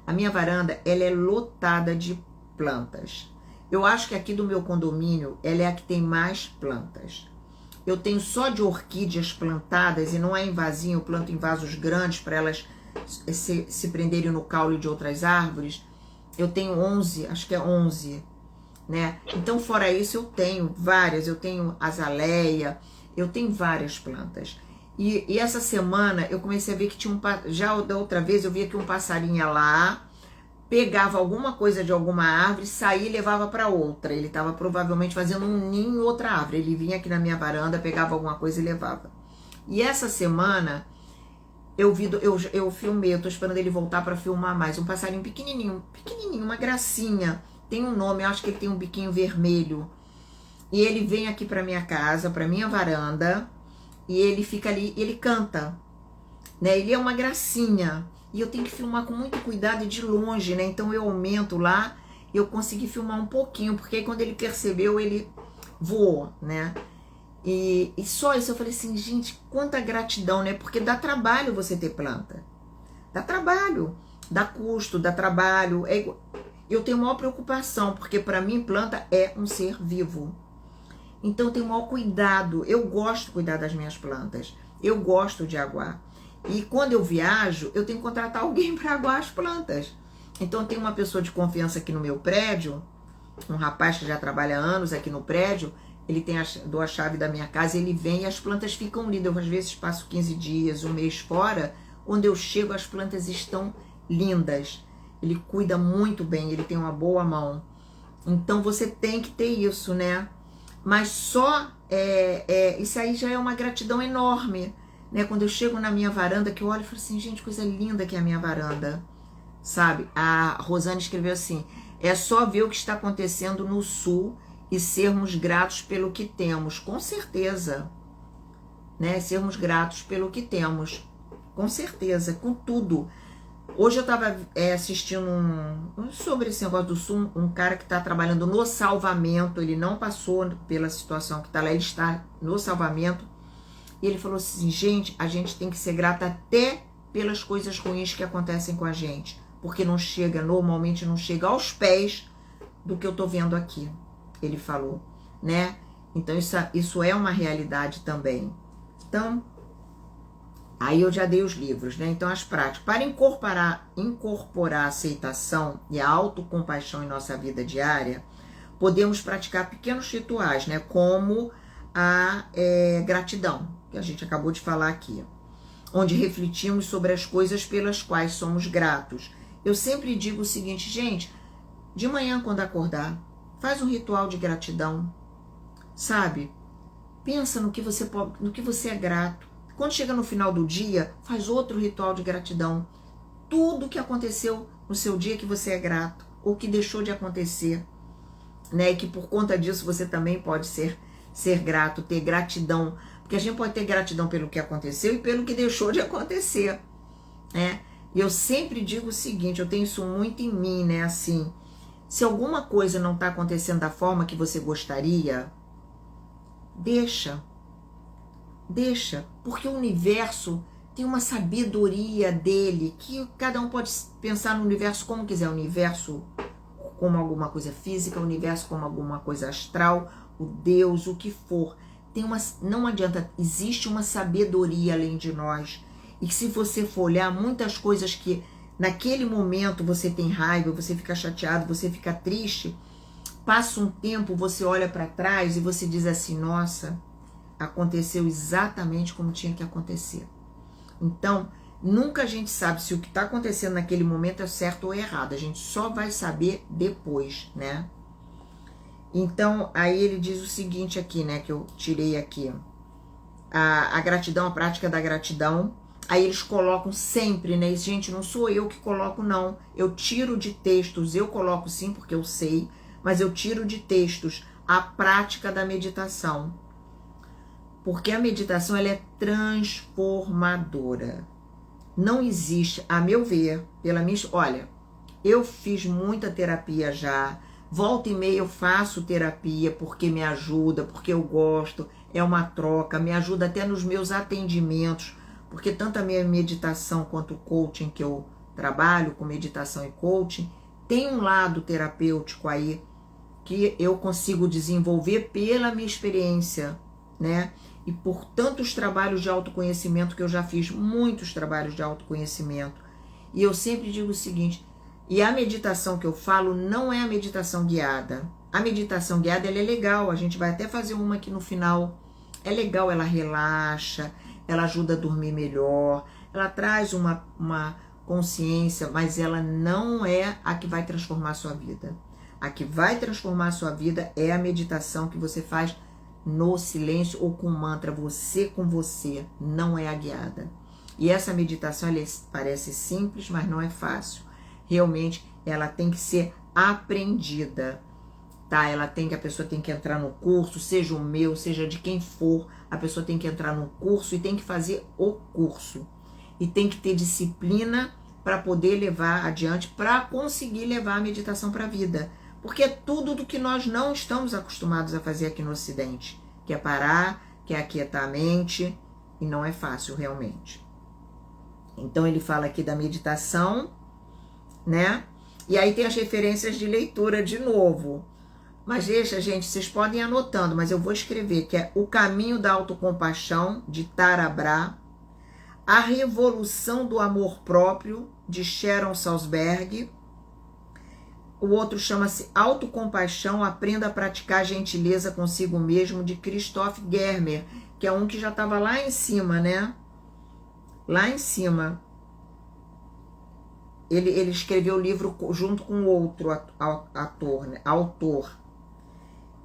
A minha varanda, ela é lotada de plantas. Eu acho que aqui do meu condomínio, ela é a que tem mais plantas. Eu tenho só de orquídeas plantadas, e não é em vasinho, eu planto em vasos grandes para elas se prenderem no caule de outras árvores. Eu tenho 11, acho que é 11, né? Então, fora isso, eu tenho várias. Eu tenho azaleia, eu tenho várias plantas. E essa semana eu comecei a ver que tinha já da outra vez eu via que um passarinho ia lá, pegava alguma coisa de alguma árvore, saía e levava para outra. Ele estava provavelmente fazendo um ninho em outra árvore. Ele vinha aqui na minha varanda, pegava alguma coisa e levava. E essa semana eu filmei, eu tô esperando ele voltar para filmar mais. Um passarinho pequenininho, uma gracinha. Tem um nome, eu acho que ele tem um biquinho vermelho. E ele vem aqui para minha casa, para minha varanda, e ele fica ali, ele canta, né? Ele é uma gracinha. E eu tenho que filmar com muito cuidado e de longe, né? Então eu aumento lá, eu consegui filmar um pouquinho, porque aí quando ele percebeu, ele voou, né? E só isso eu falei assim, gente, quanta gratidão, né? Porque dá trabalho você ter planta. Dá trabalho, dá custo, dá trabalho. Eu tenho maior preocupação, porque para mim planta é um ser vivo. Então eu tenho maior cuidado. Eu gosto de cuidar das minhas plantas. Eu gosto de aguar. E quando eu viajo, eu tenho que contratar alguém para aguar as plantas. Então tem uma pessoa de confiança aqui no meu prédio, um rapaz que já trabalha há anos aqui no prédio, ele dou a chave da minha casa, ele vem e as plantas ficam lindas. Eu às vezes passo 15 dias, um mês fora, quando eu chego as plantas estão lindas. Ele cuida muito bem, ele tem uma boa mão. Então você tem que ter isso, né? Mas só, isso aí já é uma gratidão enorme. Né, quando eu chego na minha varanda, que eu olho e falo assim, gente, coisa linda que é a minha varanda, sabe? A Rosane escreveu assim, é só ver o que está acontecendo no Sul e sermos gratos pelo que temos, com certeza, né? Sermos gratos pelo que temos, com certeza, com tudo. Hoje eu estava assistindo sobre esse negócio do Sul, um cara que está trabalhando no salvamento, ele não passou pela situação que está lá, ele está no salvamento. E ele falou assim, gente, a gente tem que ser grata até pelas coisas ruins que acontecem com a gente. Porque não chega, normalmente não chega aos pés do que eu tô vendo aqui. Ele falou, né? Então isso é uma realidade também. Então, Aí eu já dei os livros, né? Então as práticas. Para incorporar a aceitação e a autocompaixão em nossa vida diária, podemos praticar pequenos rituais, né? Como a gratidão, que a gente acabou de falar aqui, onde refletimos sobre as coisas pelas quais somos gratos. Eu sempre digo o seguinte, gente, de manhã quando acordar, faz um ritual de gratidão, sabe? Pensa no que você é grato. Quando chega no final do dia, faz outro ritual de gratidão. Tudo que aconteceu no seu dia que você é grato, ou que deixou de acontecer, né? E que por conta disso você também pode ser grato, ter gratidão. Porque a gente pode ter gratidão pelo que aconteceu e pelo que deixou de acontecer, né? E eu sempre digo o seguinte, eu tenho isso muito em mim, né? Assim, se alguma coisa não está acontecendo da forma que você gostaria, deixa, porque o universo tem uma sabedoria dele, que cada um pode pensar no universo como quiser, o universo como alguma coisa física, o universo como alguma coisa astral, o Deus, o que for. Não adianta, existe uma sabedoria além de nós, e que se você for olhar muitas coisas que naquele momento você tem raiva, você fica chateado, você fica triste, passa um tempo, você olha para trás e você diz assim, nossa, aconteceu exatamente como tinha que acontecer. Então, nunca a gente sabe se o que está acontecendo naquele momento é certo ou errado. A gente só vai saber depois, né? Então, aí ele diz o seguinte aqui, né? Que eu tirei aqui. A gratidão, a prática da gratidão. Aí eles colocam sempre, né? Gente, não sou eu que coloco, não. Eu tiro de textos. Eu coloco sim, porque eu sei. Mas eu tiro de textos a prática da meditação. Porque a meditação, ela é transformadora. Não existe, a meu ver, olha, eu fiz muita terapia já, volta e meia eu faço terapia porque me ajuda, porque eu gosto, é uma troca, me ajuda até nos meus atendimentos, porque tanto a minha meditação quanto o coaching que eu trabalho com meditação e coaching, tem um lado terapêutico aí que eu consigo desenvolver pela minha experiência, né? E por tantos trabalhos de autoconhecimento que eu já fiz, muitos trabalhos de autoconhecimento. E eu sempre digo o seguinte, e a meditação que eu falo não é a meditação guiada. A meditação guiada, ela é legal, a gente vai até fazer uma aqui no final. É legal, ela relaxa, ela ajuda a dormir melhor, ela traz uma consciência, mas ela não é a que vai transformar a sua vida. A que vai transformar a sua vida é a meditação que você faz no silêncio ou com mantra, você com você, não é a guiada. E essa meditação, ela parece simples, mas não é fácil. Realmente, ela tem que ser aprendida, tá? A pessoa tem que entrar no curso, seja o meu, seja de quem for, a pessoa tem que entrar no curso e tem que fazer o curso. E tem que ter disciplina para poder levar adiante, para conseguir levar a meditação para a vida. Porque é tudo do que nós não estamos acostumados a fazer aqui no Ocidente. Que é parar, que é aquietar a mente, e não é fácil realmente. Então ele fala aqui da meditação, né? E aí tem as referências de leitura de novo. Mas deixa, gente, vocês podem ir anotando, mas eu vou escrever, que é O Caminho da Autocompaixão, de Tara Brach, A Revolução do Amor Próprio, de Sharon Salzberg. O outro chama-se Autocompaixão, Aprenda a Praticar Gentileza Consigo Mesmo, de Christoph Germer, que é um que já estava lá em cima, né? Lá em cima. Ele escreveu o livro junto com outro autor.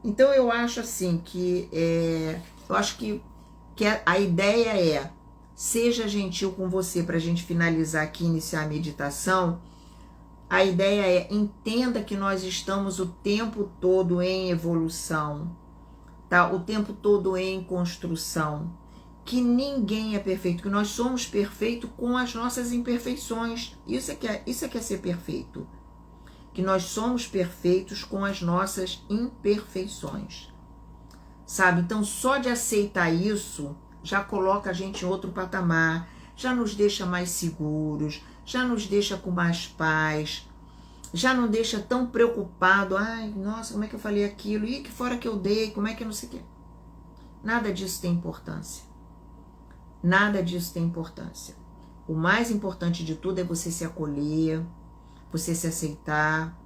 Então eu acho assim que a ideia é seja gentil com você, para a gente finalizar aqui, iniciar a meditação. A ideia é, entenda que nós estamos o tempo todo em evolução, tá? O tempo todo em construção, que ninguém é perfeito, que nós somos perfeitos com as nossas imperfeições. Isso é que é ser perfeito, que nós somos perfeitos com as nossas imperfeições, sabe? Então, só de aceitar isso, já coloca a gente em outro patamar, já nos deixa mais seguros, já nos deixa com mais paz, já não deixa tão preocupado, ai, nossa, como é que eu falei aquilo, e que fora que eu dei, como é que eu não sei o quê. Nada disso tem importância. Nada disso tem importância. O mais importante de tudo é você se acolher, você se aceitar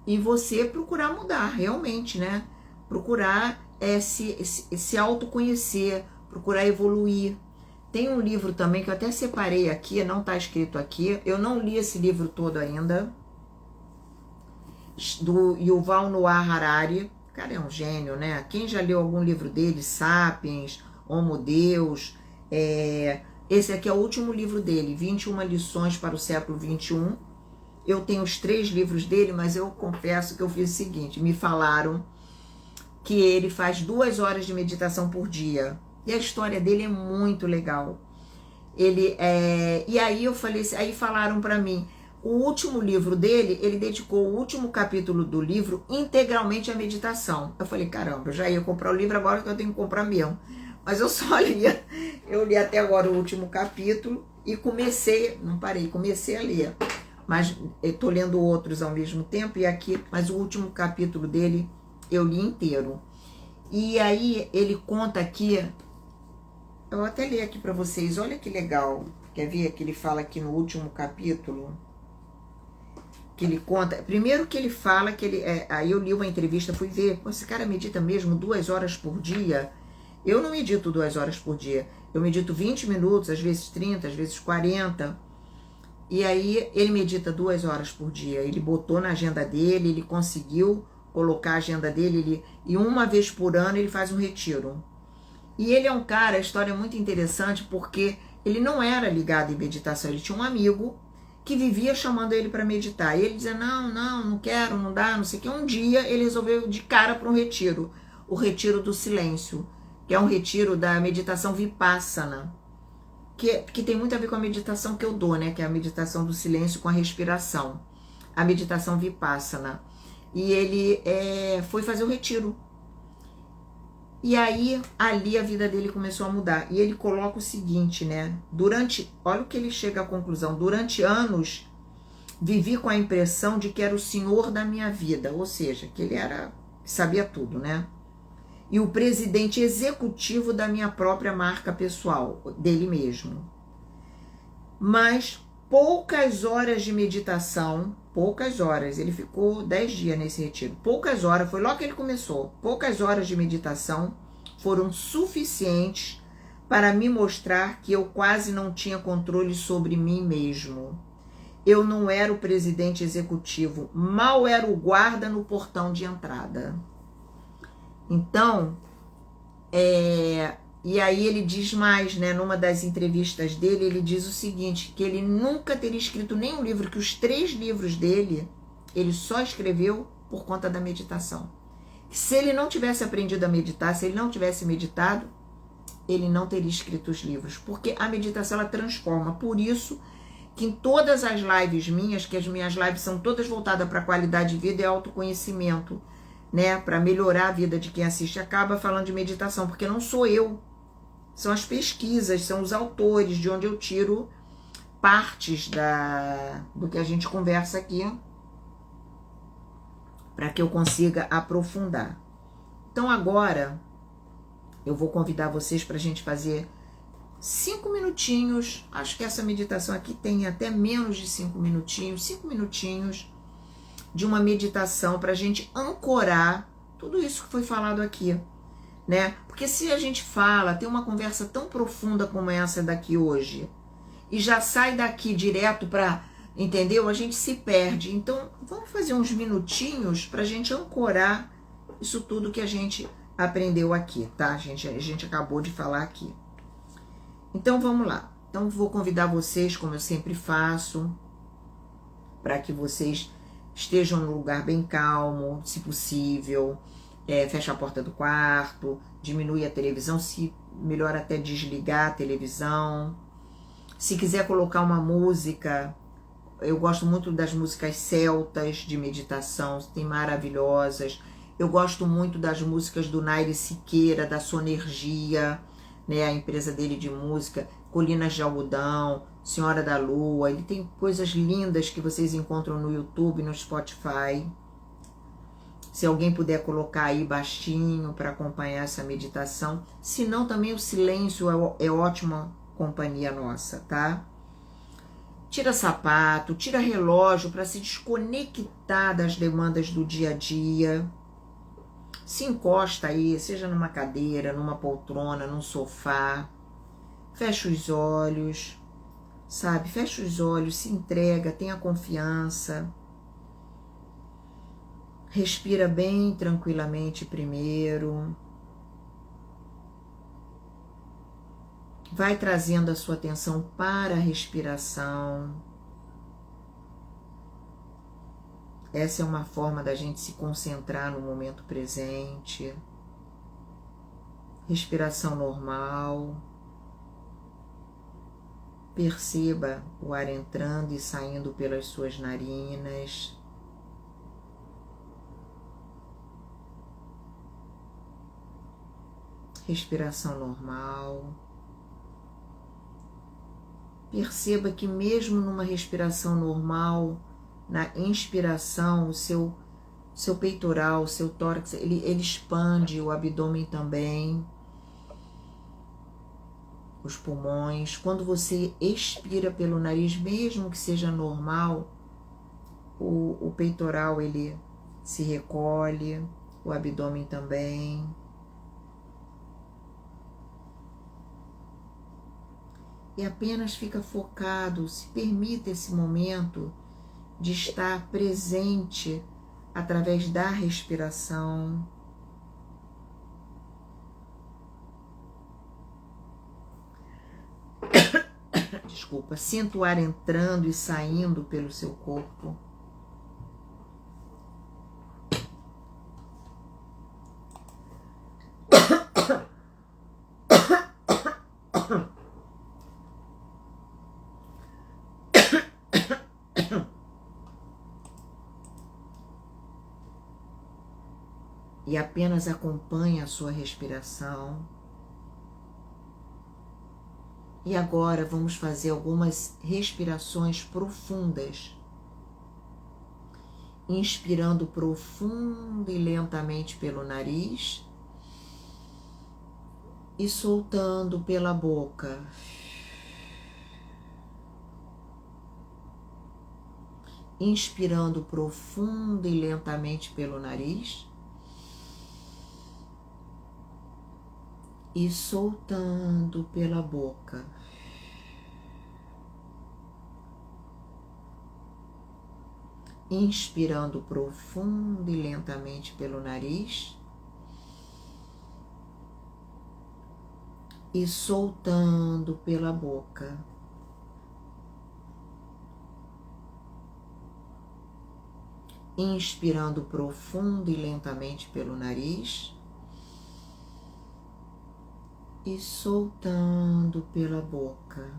e você procurar mudar realmente, né? Procurar se autoconhecer, procurar evoluir. Tem um livro também que eu até separei aqui, não está escrito aqui, eu não li esse livro todo ainda, do Yuval Noah Harari. O cara é um gênio, né? Quem já leu algum livro dele, Sapiens, Homo Deus, esse aqui é o último livro dele, 21 lições para o século 21. Eu tenho os 3 livros dele, mas eu confesso que eu fiz o seguinte, me falaram que ele faz 2 horas de meditação por dia. E a história dele é muito legal. E aí eu falei, aí falaram para mim, o último livro dele, ele dedicou o último capítulo do livro integralmente à meditação. Eu falei, caramba, eu já ia comprar o livro, agora que eu tenho que comprar mesmo. Mas eu só lia, eu li até agora o último capítulo e comecei, não parei, comecei a ler. Mas eu tô lendo outros ao mesmo tempo e aqui, mas o último capítulo dele eu li inteiro. E aí ele conta aqui, eu vou até ler aqui para vocês, olha que legal. Quer ver que ele fala aqui no último capítulo? Que ele conta, primeiro que ele fala que ele, aí eu li uma entrevista, fui ver, esse cara medita mesmo 2 horas por dia? Eu não medito 2 horas por dia, eu medito 20 minutos, às vezes 30, às vezes 40, e aí ele medita 2 horas por dia, ele botou na agenda dele, ele conseguiu colocar a agenda dele, e uma vez por ano ele faz um retiro. E ele é um cara, a história é muito interessante, porque ele não era ligado em meditação, ele tinha um amigo que vivia chamando ele para meditar. E ele dizia, não quero, não dá, não sei o que. Um dia ele resolveu de cara para um retiro, o retiro do silêncio, que é um retiro da meditação Vipassana, que tem muito a ver com a meditação que eu dou, né? Que é a meditação do silêncio com a respiração, a meditação Vipassana. E ele foi fazer o retiro. E aí, ali a vida dele começou a mudar. E ele coloca o seguinte, né? Olha o que ele chega à conclusão. Durante anos, vivi com a impressão de que era o senhor da minha vida. Ou seja, que ele sabia tudo, né? E o presidente executivo da minha própria marca pessoal, dele mesmo. Mas poucas horas de meditação, poucas horas, ele ficou 10 dias nesse retiro, poucas horas, foi logo que ele começou, poucas horas de meditação foram suficientes para me mostrar que eu quase não tinha controle sobre mim mesmo. Eu não era o presidente executivo, mal era o guarda no portão de entrada. Então, e aí ele diz mais, né, numa das entrevistas dele, ele diz o seguinte, que ele nunca teria escrito nenhum livro, que os 3 livros dele, ele só escreveu por conta da meditação. Se ele não tivesse aprendido a meditar, se ele não tivesse meditado, ele não teria escrito os livros, porque a meditação, ela transforma. Por isso que em todas as lives minhas, que as minhas lives são todas voltadas para qualidade de vida e autoconhecimento, né, para melhorar a vida de quem assiste, acaba falando de meditação, porque não sou eu. São as pesquisas, são os autores, de onde eu tiro partes do que a gente conversa aqui, para que eu consiga aprofundar. Então agora, eu vou convidar vocês para a gente fazer 5 minutinhos, acho que essa meditação aqui tem até menos de 5 minutinhos, 5 minutinhos de uma meditação para a gente ancorar tudo isso que foi falado aqui, né? Porque se a gente fala, tem uma conversa tão profunda como essa daqui hoje, e já sai daqui direto para, entendeu? A gente se perde. Então, vamos fazer uns minutinhos para a gente ancorar isso tudo que a gente aprendeu aqui, tá? A gente acabou de falar aqui. Então, vamos lá. Então, vou convidar vocês, como eu sempre faço, para que vocês estejam num lugar bem calmo, se possível. Fecha a porta do quarto, diminui a televisão, se melhor até desligar a televisão. Se quiser colocar uma música, eu gosto muito das músicas celtas de meditação, tem maravilhosas. Eu gosto muito das músicas do Naire Siqueira, da Sonergia, né, a empresa dele de música, Colinas de Algodão, Senhora da Lua. Ele tem coisas lindas que vocês encontram no YouTube, no Spotify. Se alguém puder colocar aí baixinho para acompanhar essa meditação. Se não, também o silêncio é ótima companhia nossa, tá? Tira sapato, tira relógio para se desconectar das demandas do dia a dia. Se encosta aí, seja numa cadeira, numa poltrona, num sofá. Fecha os olhos, sabe? Fecha os olhos, se entrega, tenha confiança. Respira bem tranquilamente primeiro. Vai trazendo a sua atenção para a respiração. Essa é uma forma da gente se concentrar no momento presente. Respiração normal. Perceba o ar entrando e saindo pelas suas narinas. Respiração normal. Perceba que mesmo numa respiração normal, na inspiração, o seu peitoral, o seu tórax, ele expande, o abdômen também, os pulmões. Quando você expira pelo nariz, mesmo que seja normal, o peitoral ele se recolhe, o abdômen também. E apenas fica focado, se permita esse momento de estar presente através da respiração. Desculpa, sinta o ar entrando e saindo pelo seu corpo. E apenas acompanhe a sua respiração. E agora vamos fazer algumas respirações profundas. Inspirando profundo e lentamente pelo nariz e soltando pela boca. Inspirando profundo e lentamente pelo nariz e soltando pela boca. Inspirando profundo e lentamente pelo nariz e soltando pela boca. Inspirando profundo e lentamente pelo nariz e soltando pela boca.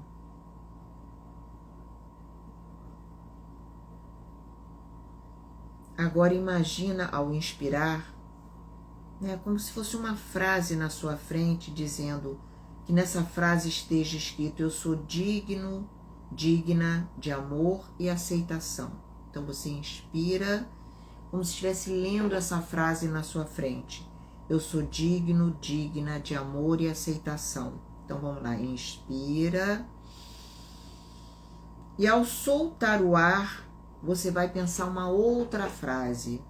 Agora imagina ao inspirar, como se fosse uma frase na sua frente dizendo que nessa frase esteja escrito: eu sou digno, digna de amor e aceitação. Então você inspira como se estivesse lendo essa frase na sua frente. Eu sou digno, digna de amor e aceitação. Então vamos lá, inspira. E ao soltar o ar, você vai pensar uma outra frase.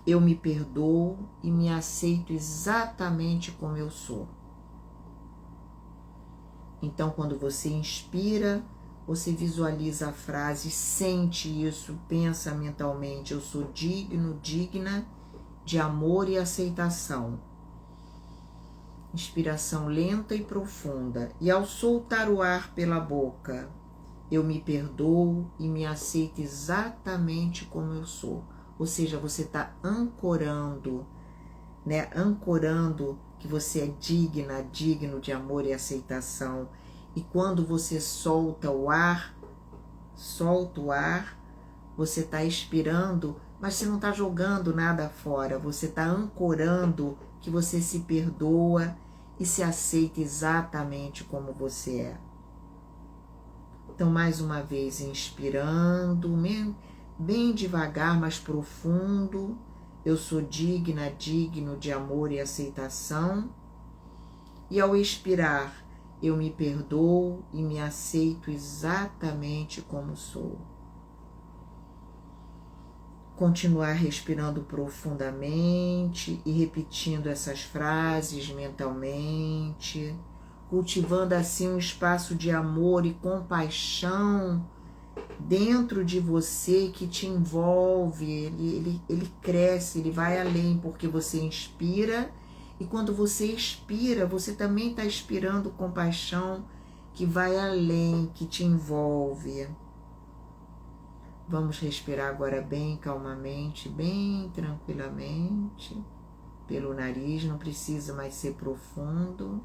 Eu me perdoo e me aceito exatamente como eu sou. Então quando você inspira, você visualiza a frase, sente isso, pensa mentalmente: eu sou digno, digna de amor e aceitação. Inspiração lenta e profunda. E ao soltar o ar pela boca, eu me perdoo e me aceito exatamente como eu sou. Ou seja, você está ancorando, Ancorando que você é digna, digno de amor e aceitação. E quando você solta o ar, você está expirando, mas você não está jogando nada fora. Você está ancorando que você se perdoa e se aceita exatamente como você é. Então, mais uma vez, inspirando, bem devagar, mas profundo, eu sou digna, digno de amor e aceitação. E ao expirar, eu me perdoo e me aceito exatamente como sou. Continuar respirando profundamente e repetindo essas frases mentalmente, cultivando assim um espaço de amor e compaixão dentro de você que te envolve. Ele cresce, ele vai além, porque você inspira, e quando você expira, você também está expirando compaixão que vai além, que te envolve. Vamos respirar agora bem calmamente, bem tranquilamente, pelo nariz, não precisa mais ser profundo.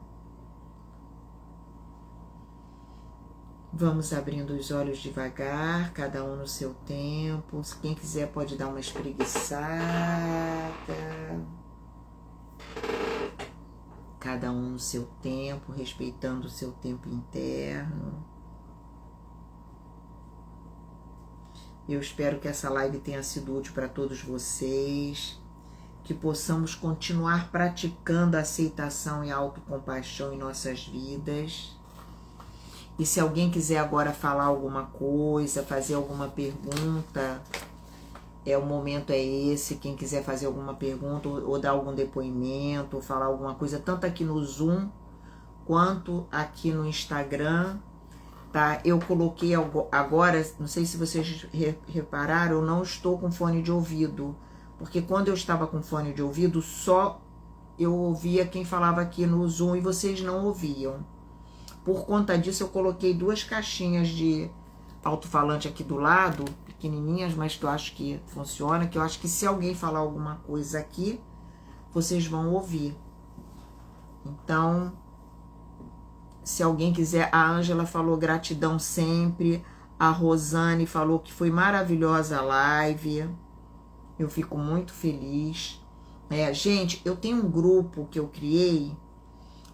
Vamos abrindo os olhos devagar, cada um no seu tempo. Quem quiser pode dar uma espreguiçada. Cada um no seu tempo, respeitando o seu tempo interno. Eu espero que essa live tenha sido útil para todos vocês, que possamos continuar praticando a aceitação e a autocompaixão em nossas vidas. E se alguém quiser agora falar alguma coisa, fazer alguma pergunta, o momento é esse. Quem quiser fazer alguma pergunta ou dar algum depoimento, ou falar alguma coisa, tanto aqui no Zoom quanto aqui no Instagram, tá? Eu coloquei agora, não sei se vocês repararam, eu não estou com fone de ouvido, porque quando eu estava com fone de ouvido, só eu ouvia quem falava aqui no Zoom e vocês não ouviam. Por conta disso, eu coloquei 2 caixinhas de alto-falante aqui do lado, pequenininhas, mas que eu acho que funciona, que eu acho que se alguém falar alguma coisa aqui, vocês vão ouvir. Então, se alguém quiser, a Ângela falou gratidão sempre, a Rosane falou que foi maravilhosa a live, eu fico muito feliz. Gente, eu tenho um grupo que eu criei,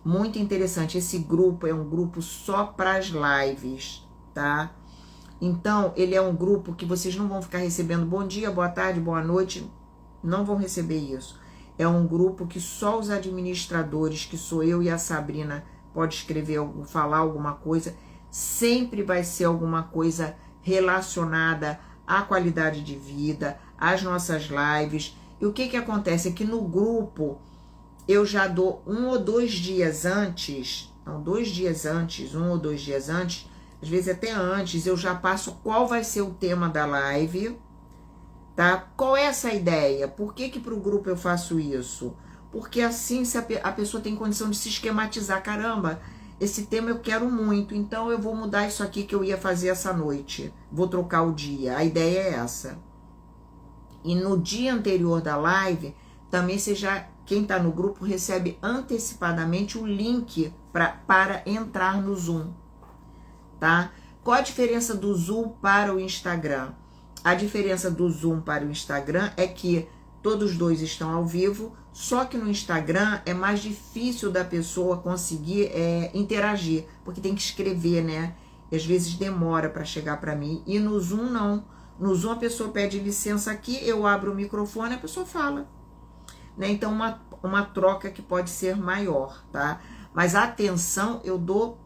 muito interessante. Esse grupo é um grupo só para as lives, tá? Então, ele é um grupo que vocês não vão ficar recebendo bom dia, boa tarde, boa noite, não vão receber isso. É um grupo que só os administradores, que sou eu e a Sabrina, pode escrever, falar alguma coisa. Sempre vai ser alguma coisa relacionada à qualidade de vida, às nossas lives. E o que acontece é que no grupo eu já dou 1 ou 2 dias antes, não, 2 dias antes, 1 ou 2 dias antes, às vezes até antes, eu já passo qual vai ser o tema da live, tá? Qual é essa ideia? Por que para o grupo eu faço isso? Porque assim se a pessoa tem condição de se esquematizar, caramba, esse tema eu quero muito, então eu vou mudar isso aqui que eu ia fazer essa noite, vou trocar o dia, a ideia é essa. E no dia anterior da live, também você já, quem está no grupo recebe antecipadamente o link para entrar no Zoom, tá? Qual a diferença do Zoom para o Instagram? A diferença do Zoom para o Instagram é que todos os dois estão ao vivo, só que no Instagram é mais difícil da pessoa conseguir interagir, porque tem que escrever, né? E às vezes demora para chegar para mim. E no Zoom não. No Zoom a pessoa pede licença aqui, eu abro o microfone e a pessoa fala. Né? Então uma troca que pode ser maior, tá? Mas a atenção eu dou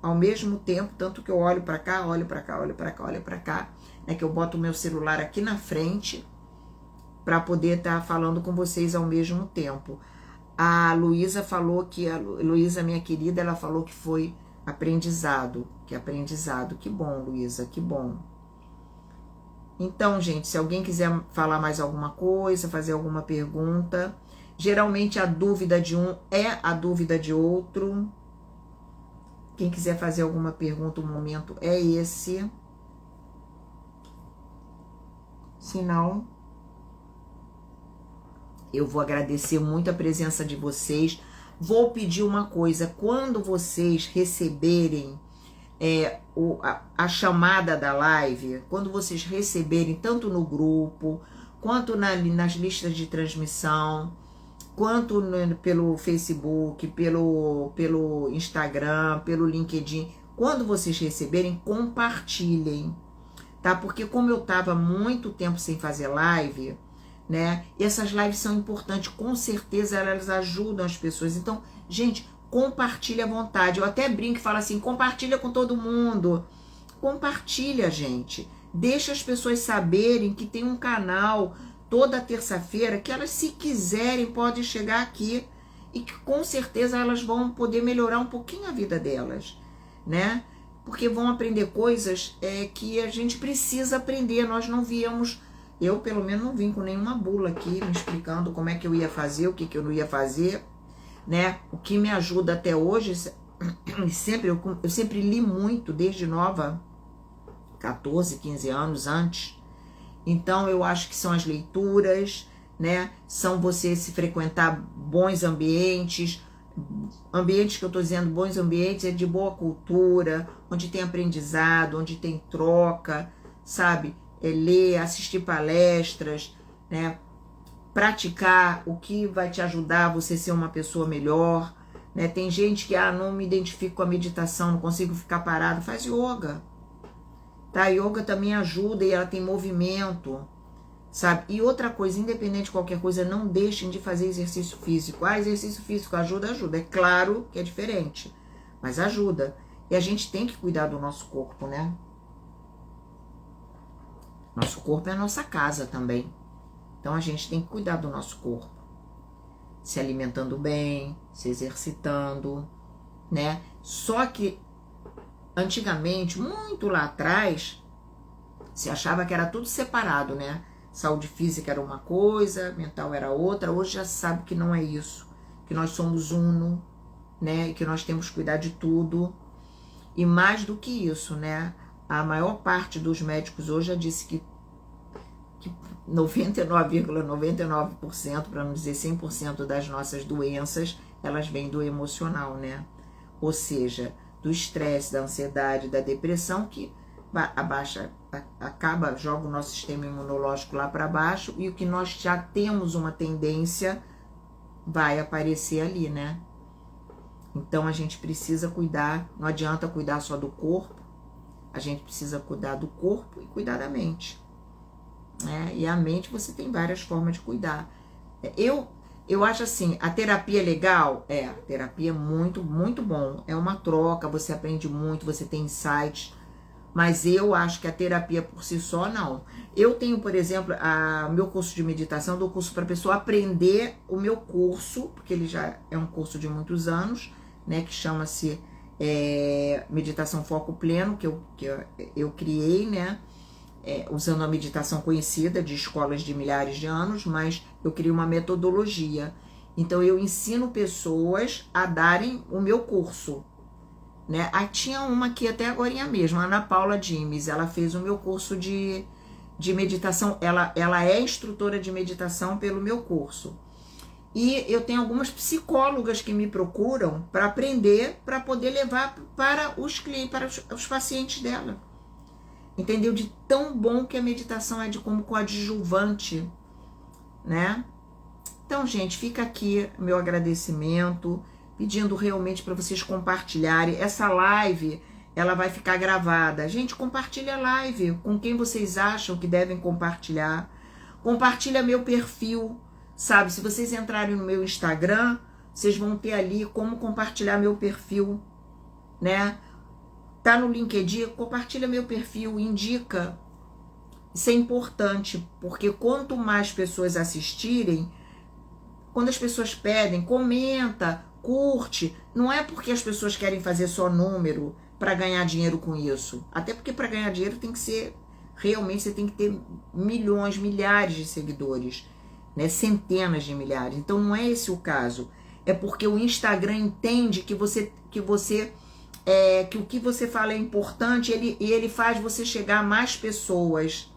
ao mesmo tempo, tanto que eu olho para cá, olho para cá, olho para cá, olho para cá, né? Que eu boto o meu celular aqui na frente para poder estar falando com vocês ao mesmo tempo. A Luísa falou que, Luísa, minha querida, ela falou que foi aprendizado, que bom, Luísa, que bom. Então, gente, se alguém quiser falar mais alguma coisa, fazer alguma pergunta, geralmente a dúvida de um é a dúvida de outro. Quem quiser fazer alguma pergunta, o momento é esse. Se não, eu vou agradecer muito a presença de vocês. Vou pedir uma coisa, quando vocês receberem a chamada da live, quando vocês receberem tanto no grupo, quanto nas listas de transmissão, quanto pelo Facebook, pelo Instagram, pelo LinkedIn, quando vocês receberem, compartilhem, tá? Porque como eu estava muito tempo sem fazer live, né? E essas lives são importantes, com certeza elas ajudam as pessoas. Então, gente, compartilha à vontade. Eu até brinco e falo assim, compartilha com todo mundo. Compartilha, gente. Deixa as pessoas saberem que tem um canal toda terça-feira que elas, se quiserem, podem chegar aqui e que com certeza elas vão poder melhorar um pouquinho a vida delas, né? Porque vão aprender coisas que a gente precisa aprender. Nós não viemos, eu pelo menos não vim com nenhuma bula aqui me explicando como é que eu ia fazer, o que que eu não ia fazer, né? O que me ajuda até hoje, eu sempre li muito desde nova, 14, 15 anos antes. Então eu acho que são as leituras, né? São você se frequentar bons ambientes. Ambientes que eu estou dizendo, bons ambientes, é de boa cultura, onde tem aprendizado, onde tem troca, sabe? Ler, assistir palestras, né? Praticar o que vai te ajudar a você ser uma pessoa melhor, né? Tem gente que, não me identifico com a meditação, não consigo ficar parado, faz yoga. Tá? A yoga também ajuda e ela tem movimento, sabe? E outra coisa, independente de qualquer coisa, não deixem de fazer exercício físico. Exercício físico ajuda, ajuda. É claro que é diferente, mas ajuda. E a gente tem que cuidar do nosso corpo, né? Nosso corpo é a nossa casa também. Então a gente tem que cuidar do nosso corpo. Se alimentando bem, se exercitando, né? Só que antigamente, muito lá atrás, se achava que era tudo separado, né? Saúde física era uma coisa, mental era outra. Hoje já se sabe que não é isso, que nós somos uno, né? E que nós temos que cuidar de tudo. E mais do que isso, né? A maior parte dos médicos hoje já disse que 99,99%, para não dizer 100% das nossas doenças, elas vêm do emocional, né? Ou seja, do estresse, da ansiedade, da depressão, que joga o nosso sistema imunológico lá para baixo, e o que nós já temos uma tendência vai aparecer ali, né? Então a gente precisa cuidar, não adianta cuidar só do corpo, a gente precisa cuidar do corpo e cuidar da mente, né? E a mente você tem várias formas de cuidar. Eu acho assim, a terapia é legal? A terapia é muito, muito bom. É uma troca, você aprende muito, você tem insights. Mas eu acho que a terapia por si só, não. Eu tenho, por exemplo, meu curso de meditação, dou curso para a pessoa aprender o meu curso, porque ele já é um curso de muitos anos, né, que chama-se Meditação Foco Pleno, que eu criei, né, usando a meditação conhecida de escolas de milhares de anos, mas eu criei uma metodologia. Então eu ensino pessoas a darem o meu curso, né? Tinha uma aqui até agora mesmo, a Ana Paula Dimes, ela fez o meu curso de meditação, ela é instrutora de meditação pelo meu curso. E eu tenho algumas psicólogas que me procuram para aprender, para poder levar para os clientes, para os pacientes dela. Entendeu? De tão bom que a meditação é como coadjuvante, né? Então, gente, fica aqui meu agradecimento, pedindo realmente para vocês compartilharem. Essa live, ela vai ficar gravada. Gente, compartilha a live com quem vocês acham que devem compartilhar. Compartilha meu perfil, sabe? Se vocês entrarem no meu Instagram, vocês vão ter ali como compartilhar meu perfil, né? Tá no LinkedIn, compartilha meu perfil, indica. Isso é importante, porque quanto mais pessoas assistirem, quando as pessoas pedem, comenta, curte, não é porque as pessoas querem fazer só número para ganhar dinheiro com isso. Até porque para ganhar dinheiro tem que ser, realmente você tem que ter milhões, milhares de seguidores, né? Centenas de milhares. Então não é esse o caso. É porque o Instagram entende que que o que você fala é importante, e ele faz você chegar a mais pessoas.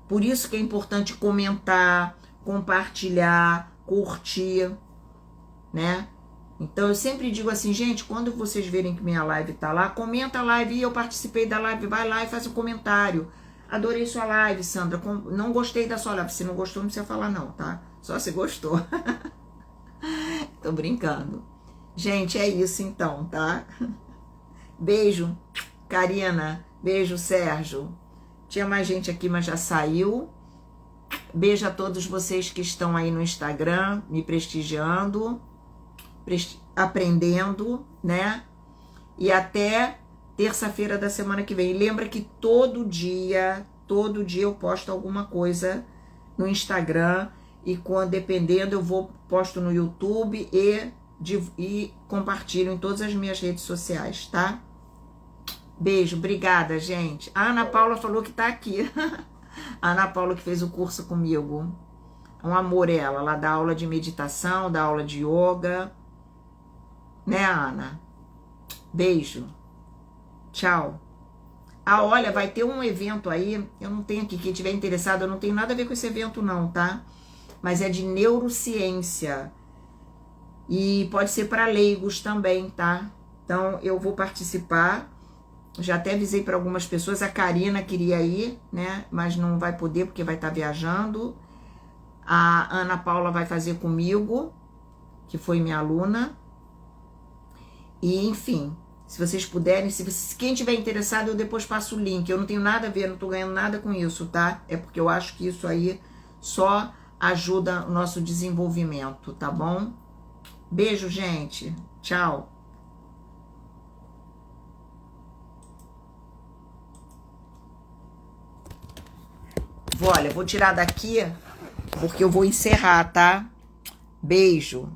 Por isso que é importante comentar, compartilhar, curtir, né? Então eu sempre digo assim, gente, quando vocês verem que minha live tá lá, comenta a live, e eu participei da live, vai lá e faz um comentário. Adorei sua live, Sandra, não gostei da sua live. Se não gostou, não precisa falar não, tá? Só se gostou. Tô brincando. Gente, é isso então, tá? Beijo, Karina. Beijo, Sérgio. Tinha mais gente aqui, mas já saiu. Beijo a todos vocês que estão aí no Instagram, me prestigiando, aprendendo, né? E até terça-feira da semana que vem. E lembra que todo dia eu posto alguma coisa no Instagram e dependendo eu posto no YouTube e compartilho em todas as minhas redes sociais, tá? Beijo, obrigada, gente. A Ana Paula falou que tá aqui. A Ana Paula que fez o curso comigo. Um amor ela dá aula de meditação, dá aula de yoga. Né, Ana? Beijo. Tchau. Ah, olha, vai ter um evento aí, eu não tenho aqui, quem tiver interessado, eu não tenho nada a ver com esse evento não, tá? Mas é de neurociência. E pode ser para leigos também, tá? Então, eu vou participar. Já até avisei para algumas pessoas, a Karina queria ir, né? Mas não vai poder porque vai estar viajando. A Ana Paula vai fazer comigo, que foi minha aluna. E, enfim, se vocês puderem, quem tiver interessado, eu depois passo o link. Eu não tenho nada a ver, não tô ganhando nada com isso, tá? É porque eu acho que isso aí só ajuda o nosso desenvolvimento, tá bom? Beijo, gente. Tchau. Olha, vou tirar daqui porque eu vou encerrar, tá? Beijo.